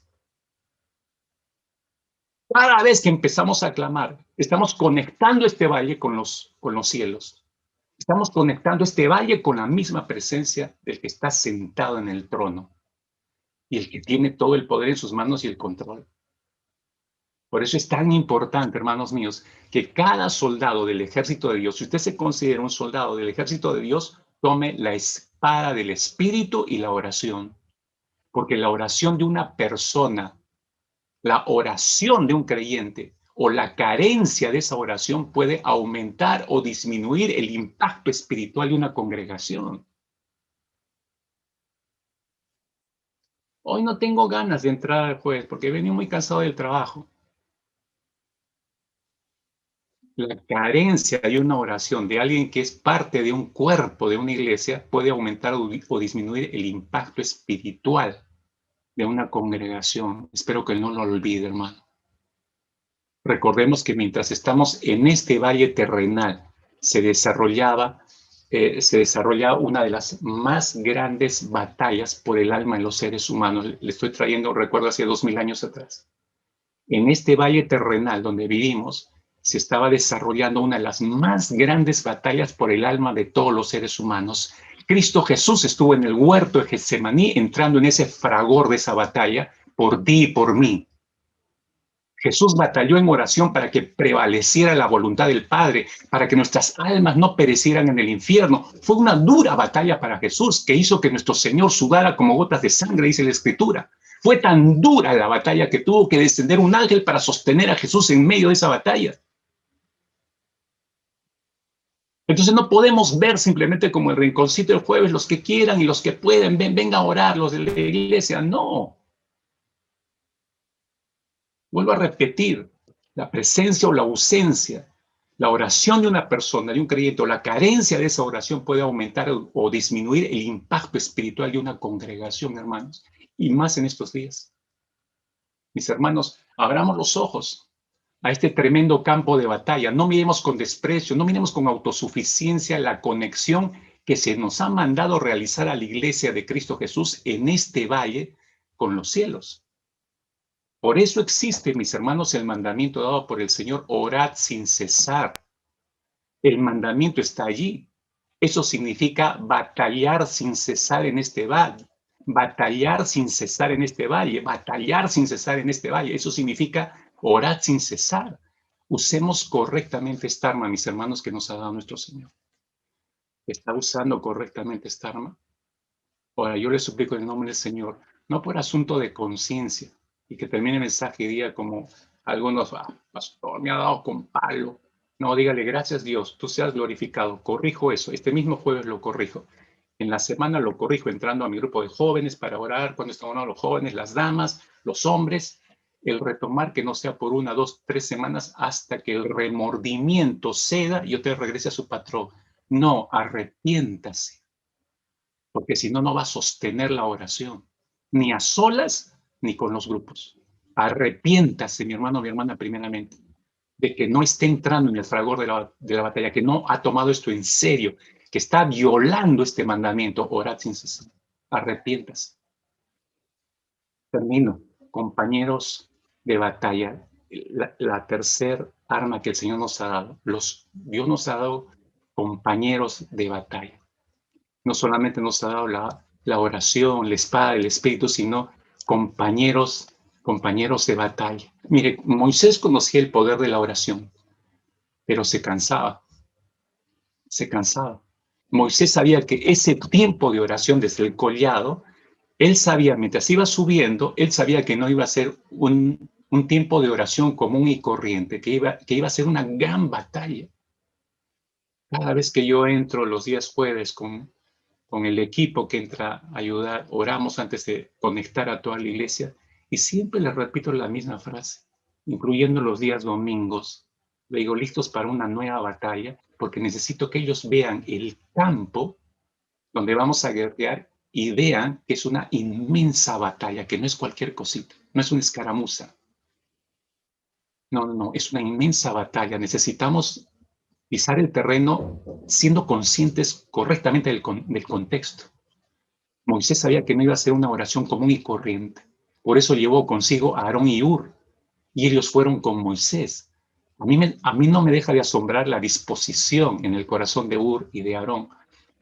Speaker 2: Cada vez que empezamos a clamar, estamos conectando este valle con los cielos. Estamos conectando este valle con la misma presencia del que está sentado en el trono y el que tiene todo el poder en sus manos y el control. Por eso es tan importante, hermanos míos, que cada soldado del ejército de Dios, si usted se considera un soldado del ejército de Dios, tome la espada del Espíritu y la oración. Porque la oración de una persona, la oración de un creyente o la carencia de esa oración puede aumentar o disminuir el impacto espiritual de una congregación. Hoy no tengo ganas de entrar al jueves porque he venido muy cansado del trabajo. La carencia de una oración de alguien que es parte de un cuerpo de una iglesia puede aumentar o disminuir el impacto espiritual de una congregación. Espero que no lo olvide, hermano. Recordemos que mientras estamos en este valle terrenal, se desarrollaba una de las más grandes batallas por el alma de los seres humanos. Le estoy trayendo, recuerdo, hace 2000 años atrás. En este valle terrenal donde vivimos, se estaba desarrollando una de las más grandes batallas por el alma de todos los seres humanos. Cristo Jesús estuvo en el huerto de Getsemaní entrando en ese fragor de esa batalla por ti y por mí. Jesús batalló en oración para que prevaleciera la voluntad del Padre, para que nuestras almas no perecieran en el infierno. Fue una dura batalla para Jesús que hizo que nuestro Señor sudara como gotas de sangre, dice la Escritura. Fue tan dura la batalla que tuvo que descender un ángel para sostener a Jesús en medio de esa batalla. Entonces no podemos ver simplemente como el rinconcito del jueves, los que quieran y los que pueden, vengan a orar, los de la iglesia. No. Vuelvo a repetir, la presencia o la ausencia, la oración de una persona, de un creyente, o la carencia de esa oración puede aumentar o disminuir el impacto espiritual de una congregación, hermanos, y más en estos días. Mis hermanos, abramos los ojos a este tremendo campo de batalla. No miremos con desprecio, no miremos con autosuficiencia la conexión que se nos ha mandado realizar a la iglesia de Cristo Jesús en este valle con los cielos. Por eso existe, mis hermanos, el mandamiento dado por el Señor, orad sin cesar. El mandamiento está allí. Eso significa batallar sin cesar en este valle. Batallar sin cesar en este valle. Batallar sin cesar en este valle. Eso significa orad sin cesar. Usemos correctamente esta arma, mis hermanos, que nos ha dado nuestro Señor. ¿Está usando correctamente esta arma? Ahora, yo les suplico en el nombre del Señor, no por asunto de conciencia, y que termine el mensaje y diga como algunos, pastor, me ha dado con palo. No, dígale, gracias Dios, tú seas glorificado. Corrijo eso, este mismo jueves lo corrijo. En la semana lo corrijo entrando a mi grupo de jóvenes para orar, cuando están orando los jóvenes, las damas, los hombres, el retomar que no sea por 1, 2, 3 semanas hasta que el remordimiento ceda y usted regrese a su patrón. No, arrepiéntase. Porque si no, no va a sostener la oración, ni a solas, ni con los grupos. Arrepiéntase, mi hermano, mi hermana, primeramente, de que no esté entrando en el fragor de la batalla, que no ha tomado esto en serio, que está violando este mandamiento, orad sin cesar. Arrepiéntase. Termino, compañeros de batalla, la tercer arma que el Señor nos ha dado. Dios nos ha dado compañeros de batalla. No solamente nos ha dado la oración, la espada del Espíritu, sino compañeros de batalla. Mire, Moisés conocía el poder de la oración, pero se cansaba. Moisés sabía que ese tiempo de oración desde el collado, él sabía, mientras iba subiendo, él sabía que no iba a ser un tiempo de oración común y corriente, que iba a ser una gran batalla. Cada vez que yo entro los días jueves con el equipo que entra a ayudar, oramos antes de conectar a toda la iglesia y siempre les repito la misma frase, incluyendo los días domingos. Le digo, listos para una nueva batalla, porque necesito que ellos vean el campo donde vamos a guerrear y vean que es una inmensa batalla, que no es cualquier cosita, no es una escaramuza. No, es una inmensa batalla. Necesitamos pisar el terreno siendo conscientes correctamente del contexto. Moisés sabía que no iba a ser una oración común y corriente. Por eso llevó consigo a Aarón y Hur, y ellos fueron con Moisés. A mí no me deja de asombrar la disposición en el corazón de Ur y de Aarón.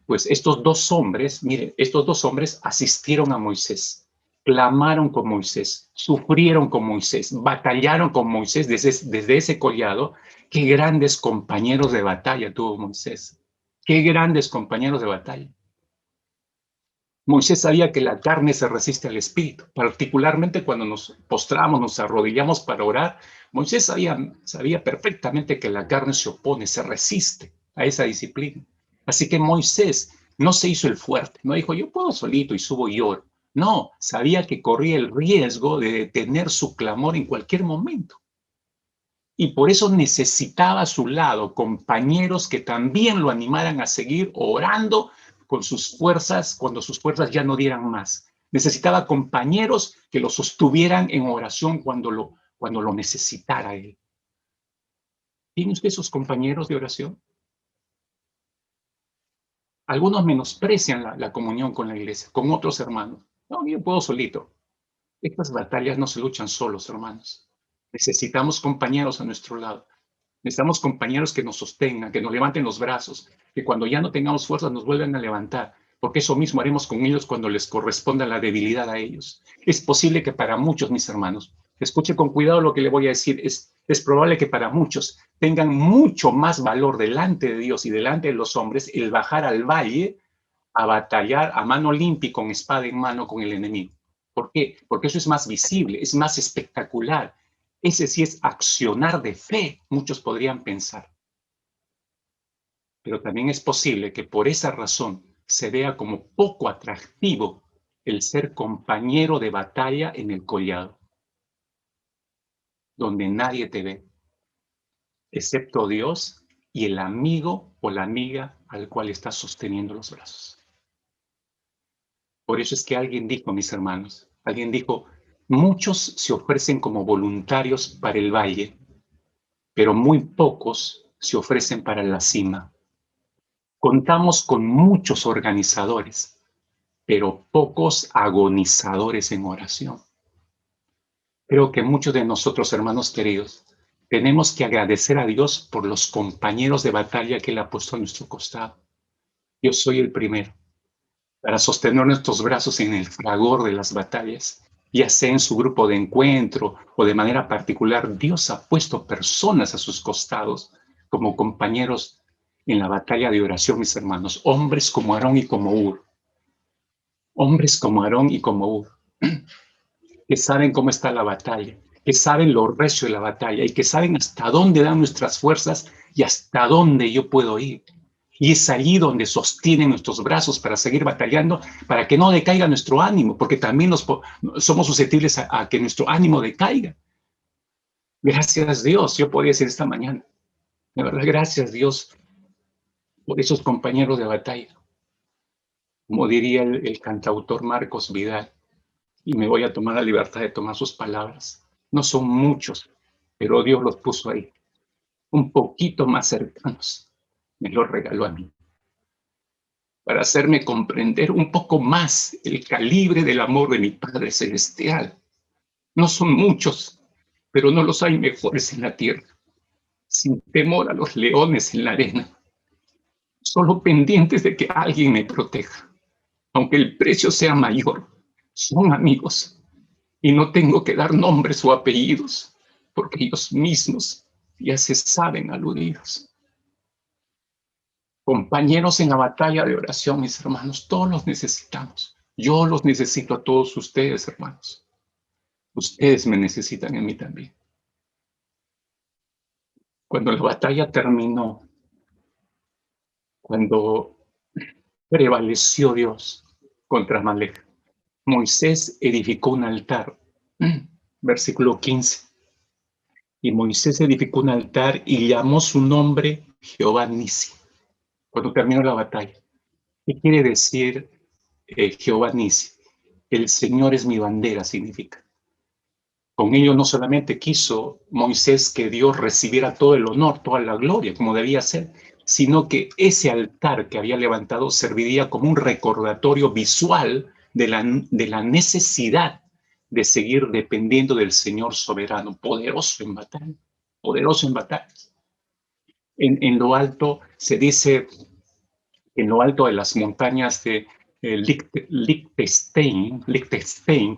Speaker 2: Pues estos dos hombres, miren, estos dos hombres asistieron a Moisés, clamaron con Moisés, sufrieron con Moisés, batallaron con Moisés desde ese collado. Qué grandes compañeros de batalla tuvo Moisés. Qué grandes compañeros de batalla. Moisés sabía que la carne se resiste al espíritu, particularmente cuando nos postramos, nos arrodillamos para orar. Moisés sabía perfectamente que la carne se opone, se resiste a esa disciplina. Así que Moisés no se hizo el fuerte, no dijo, yo puedo solito y subo y oro. No, sabía que corría el riesgo de detener su clamor en cualquier momento. Y por eso necesitaba a su lado compañeros que también lo animaran a seguir orando con sus fuerzas cuando sus fuerzas ya no dieran más. Necesitaba compañeros que lo sostuvieran en oración cuando lo necesitara él. ¿Tiene usted esos compañeros de oración? Algunos menosprecian la comunión con la iglesia, con otros hermanos. No, yo puedo solito. Estas batallas no se luchan solos, hermanos. Necesitamos compañeros a nuestro lado. Necesitamos compañeros que nos sostengan, que nos levanten los brazos, que cuando ya no tengamos fuerzas nos vuelvan a levantar, porque eso mismo haremos con ellos cuando les corresponda la debilidad a ellos. Es posible que para muchos, mis hermanos, escuche con cuidado lo que le voy a decir, es probable que para muchos tengan mucho más valor delante de Dios y delante de los hombres el bajar al valle a batallar a mano limpia y con espada en mano con el enemigo. ¿Por qué? Porque eso es más visible, es más espectacular. Ese sí es accionar de fe, muchos podrían pensar. Pero también es posible que por esa razón se vea como poco atractivo el ser compañero de batalla en el collado, donde nadie te ve, excepto Dios y el amigo o la amiga al cual estás sosteniendo los brazos. Por eso es que alguien dijo, mis hermanos, alguien dijo, muchos se ofrecen como voluntarios para el valle, pero muy pocos se ofrecen para la cima. Contamos con muchos organizadores, pero pocos agonizadores en oración. Creo que muchos de nosotros, hermanos queridos, tenemos que agradecer a Dios por los compañeros de batalla que Él ha puesto a nuestro costado. Yo soy el primero para sostener nuestros brazos en el fragor de las batallas, ya sea en su grupo de encuentro o de manera particular. Dios ha puesto personas a sus costados como compañeros en la batalla de oración, mis hermanos, hombres como Aarón y como Ur, hombres como Aarón y como Ur, que saben cómo está la batalla, que saben lo recio de la batalla y que saben hasta dónde dan nuestras fuerzas y hasta dónde yo puedo ir. Y es allí donde sostienen nuestros brazos para seguir batallando, para que no decaiga nuestro ánimo, porque también somos susceptibles a que nuestro ánimo decaiga. Gracias Dios, yo podía decir esta mañana, de verdad, gracias Dios por esos compañeros de batalla. Como diría el cantautor Marcos Vidal, y me voy a tomar la libertad de tomar sus palabras. No son muchos, pero Dios los puso ahí, un poquito más cercanos. Me los regaló a mí, para hacerme comprender un poco más el calibre del amor de mi Padre Celestial. No son muchos, pero no los hay mejores en la tierra, sin temor a los leones en la arena, solo pendientes de que alguien me proteja, aunque el precio sea mayor. Son amigos, y no tengo que dar nombres o apellidos, porque ellos mismos ya se saben aludidos. Compañeros en la batalla de oración, mis hermanos, todos los necesitamos. Yo los necesito a todos ustedes, hermanos. Ustedes me necesitan a mí también. Cuando la batalla terminó, cuando prevaleció Dios contra Amalek, Moisés edificó un altar. Versículo 15. Y Moisés edificó un altar y llamó su nombre Jehová Nisi. Cuando terminó la batalla. ¿Qué quiere decir Jehová Nisi? El Señor es mi bandera, significa. Con ello no solamente quiso Moisés que Dios recibiera todo el honor, toda la gloria, como debía ser, sino que ese altar que había levantado serviría como un recordatorio visual de la necesidad de seguir dependiendo del Señor soberano, poderoso en batalla. poderoso en batallas. En lo alto, se dice, en lo alto de las montañas de Liechtenstein,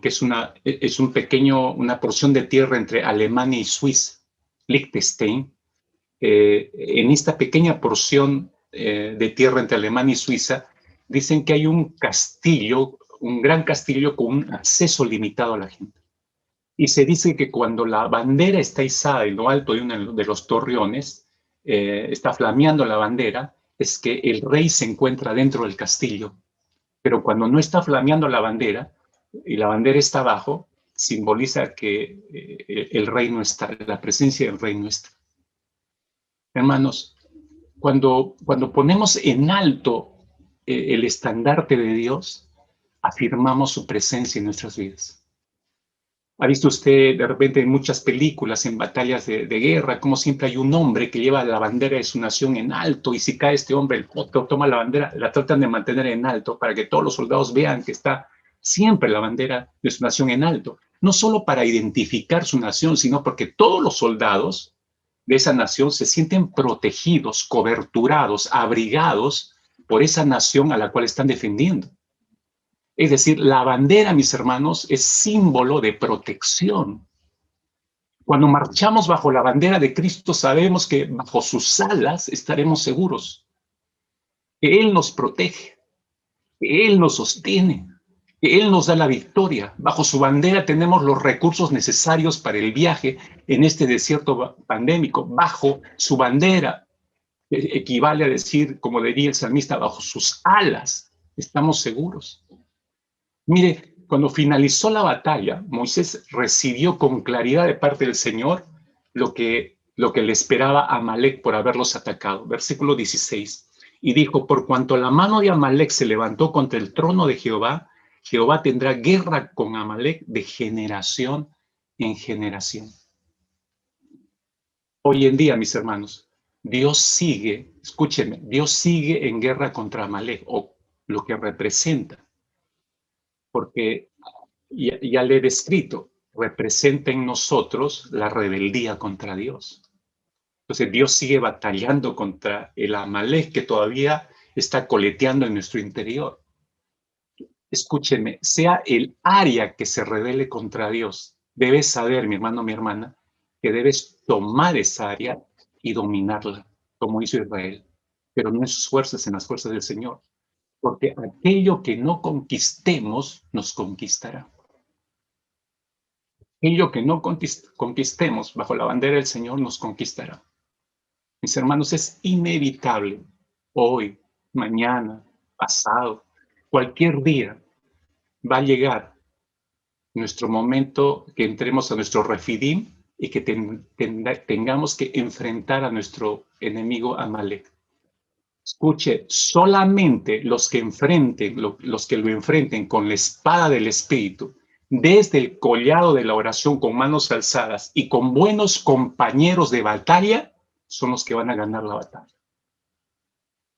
Speaker 2: que es una porción de tierra entre Alemania y Suiza, Liechtenstein, en esta pequeña porción de tierra entre Alemania y Suiza, dicen que hay un castillo, un gran castillo con un acceso limitado a la gente. Y se dice que cuando la bandera está izada en lo alto de uno de los torreones, está flameando la bandera, es que el rey se encuentra dentro del castillo. Pero cuando no está flameando la bandera y la bandera está abajo, simboliza que el rey no está, la presencia del rey no está. Hermanos, cuando ponemos en alto el estandarte de Dios, afirmamos su presencia en nuestras vidas. ¿Ha visto usted de repente en muchas películas, en batallas de guerra, como siempre hay un hombre que lleva la bandera de su nación en alto, y si cae este hombre, el otro toma la bandera, la tratan de mantener en alto para que todos los soldados vean que está siempre la bandera de su nación en alto? No solo para identificar su nación, sino porque todos los soldados de esa nación se sienten protegidos, coberturados, abrigados por esa nación a la cual están defendiendo. Es decir, la bandera, mis hermanos, es símbolo de protección. Cuando marchamos bajo la bandera de Cristo, sabemos que bajo sus alas estaremos seguros, que Él nos protege, que Él nos sostiene, que Él nos da la victoria. Bajo su bandera tenemos los recursos necesarios para el viaje en este desierto pandémico. Bajo su bandera equivale a decir, como diría el salmista, bajo sus alas estamos seguros. Mire, cuando finalizó la batalla, Moisés recibió con claridad de parte del Señor lo que le esperaba a Amalek por haberlos atacado. Versículo 16. Y dijo, por cuanto la mano de Amalek se levantó contra el trono de Jehová, Jehová tendrá guerra con Amalek de generación en generación. Hoy en día, mis hermanos, Dios sigue, escúchenme, Dios sigue en guerra contra Amalek, o lo que representa. Porque ya le he descrito, representa en nosotros la rebeldía contra Dios. Entonces Dios sigue batallando contra el Amalek que todavía está coleteando en nuestro interior. Escúchenme, sea el área que se rebele contra Dios, debes saber, mi hermano, mi hermana, que debes tomar esa área y dominarla, como hizo Israel, pero no en sus fuerzas, en las fuerzas del Señor. Porque aquello que no conquistemos nos conquistará. Aquello que no conquistemos bajo la bandera del Señor nos conquistará. Mis hermanos, es inevitable hoy, mañana, pasado, cualquier día va a llegar nuestro momento que entremos a nuestro refidim y que tengamos que enfrentar a nuestro enemigo Amalek. Escuche, solamente los que lo enfrenten con la espada del Espíritu, desde el collado de la oración con manos alzadas y con buenos compañeros de batalla, son los que van a ganar la batalla.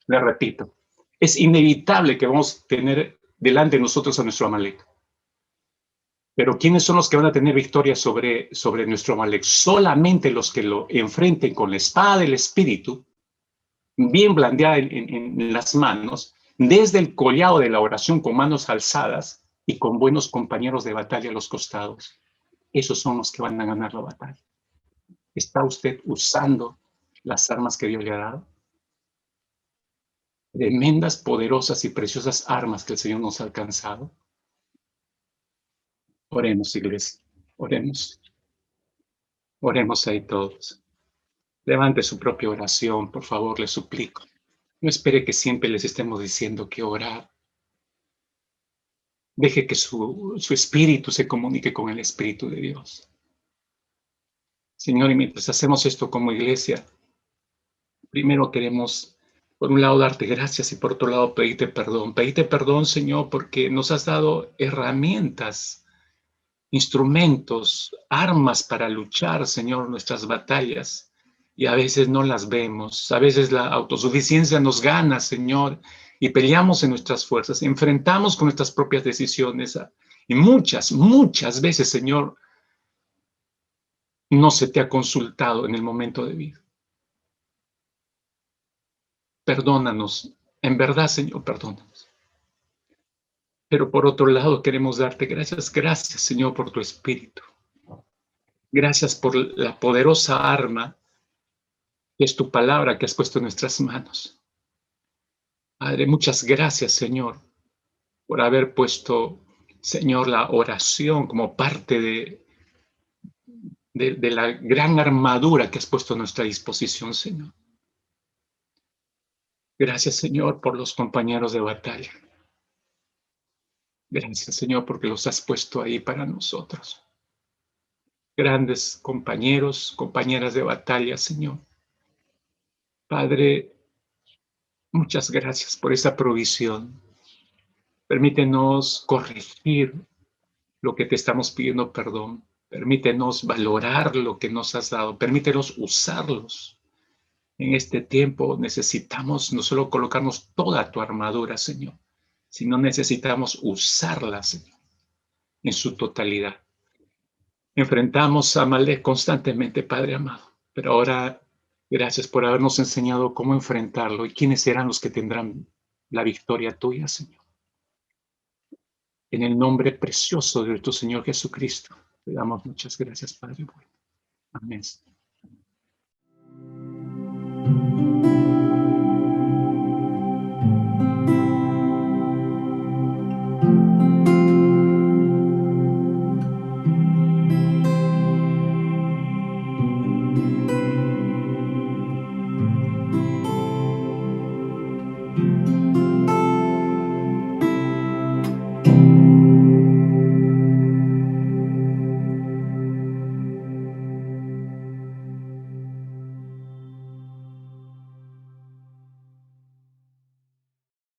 Speaker 2: Le repito, es inevitable que vamos a tener delante de nosotros a nuestro Amalek. Pero ¿quiénes son los que van a tener victoria sobre nuestro Amalek? Solamente los que lo enfrenten con la espada del Espíritu, bien blandeada en las manos, desde el collado de la oración con manos alzadas y con buenos compañeros de batalla a los costados. Esos son los que van a ganar la batalla. ¿Está usted usando las armas que Dios le ha dado? Tremendas, poderosas y preciosas armas que el Señor nos ha alcanzado. Oremos, iglesia, oremos. Oremos ahí todos. Levante su propia oración, por favor, le suplico. No espere que siempre les estemos diciendo que orar. Deje que su espíritu se comunique con el Espíritu de Dios. Señor, y mientras hacemos esto como iglesia, primero queremos, por un lado, darte gracias y por otro lado, pedirte perdón. Pedirte perdón, Señor, porque nos has dado herramientas, instrumentos, armas para luchar, Señor, nuestras batallas. Y a veces no las vemos. A veces la autosuficiencia nos gana, Señor, y peleamos en nuestras fuerzas, enfrentamos con nuestras propias decisiones. Y muchas veces, Señor, no se te ha consultado en el momento debido. Perdónanos, en verdad, Señor, perdónanos. Pero por otro lado, queremos darte gracias. Gracias, Señor, por tu Espíritu. Gracias por la poderosa arma que es tu palabra que has puesto en nuestras manos. Padre, muchas gracias, Señor, por haber puesto, Señor, la oración como parte de la gran armadura que has puesto a nuestra disposición, Señor. Gracias, Señor, por los compañeros de batalla. Gracias, Señor, porque los has puesto ahí para nosotros. Grandes compañeros, compañeras de batalla, Señor. Padre, muchas gracias por esa provisión. Permítenos corregir lo que te estamos pidiendo perdón. Permítenos valorar lo que nos has dado. Permítenos usarlos. En este tiempo necesitamos no solo colocarnos toda tu armadura, Señor, sino necesitamos usarla, Señor, en su totalidad. Enfrentamos a Amalek constantemente, Padre amado, pero ahora gracias por habernos enseñado cómo enfrentarlo y quiénes serán los que tendrán la victoria tuya, Señor. En el nombre precioso de tu Señor Jesucristo, te damos muchas gracias, Padre bueno. Amén.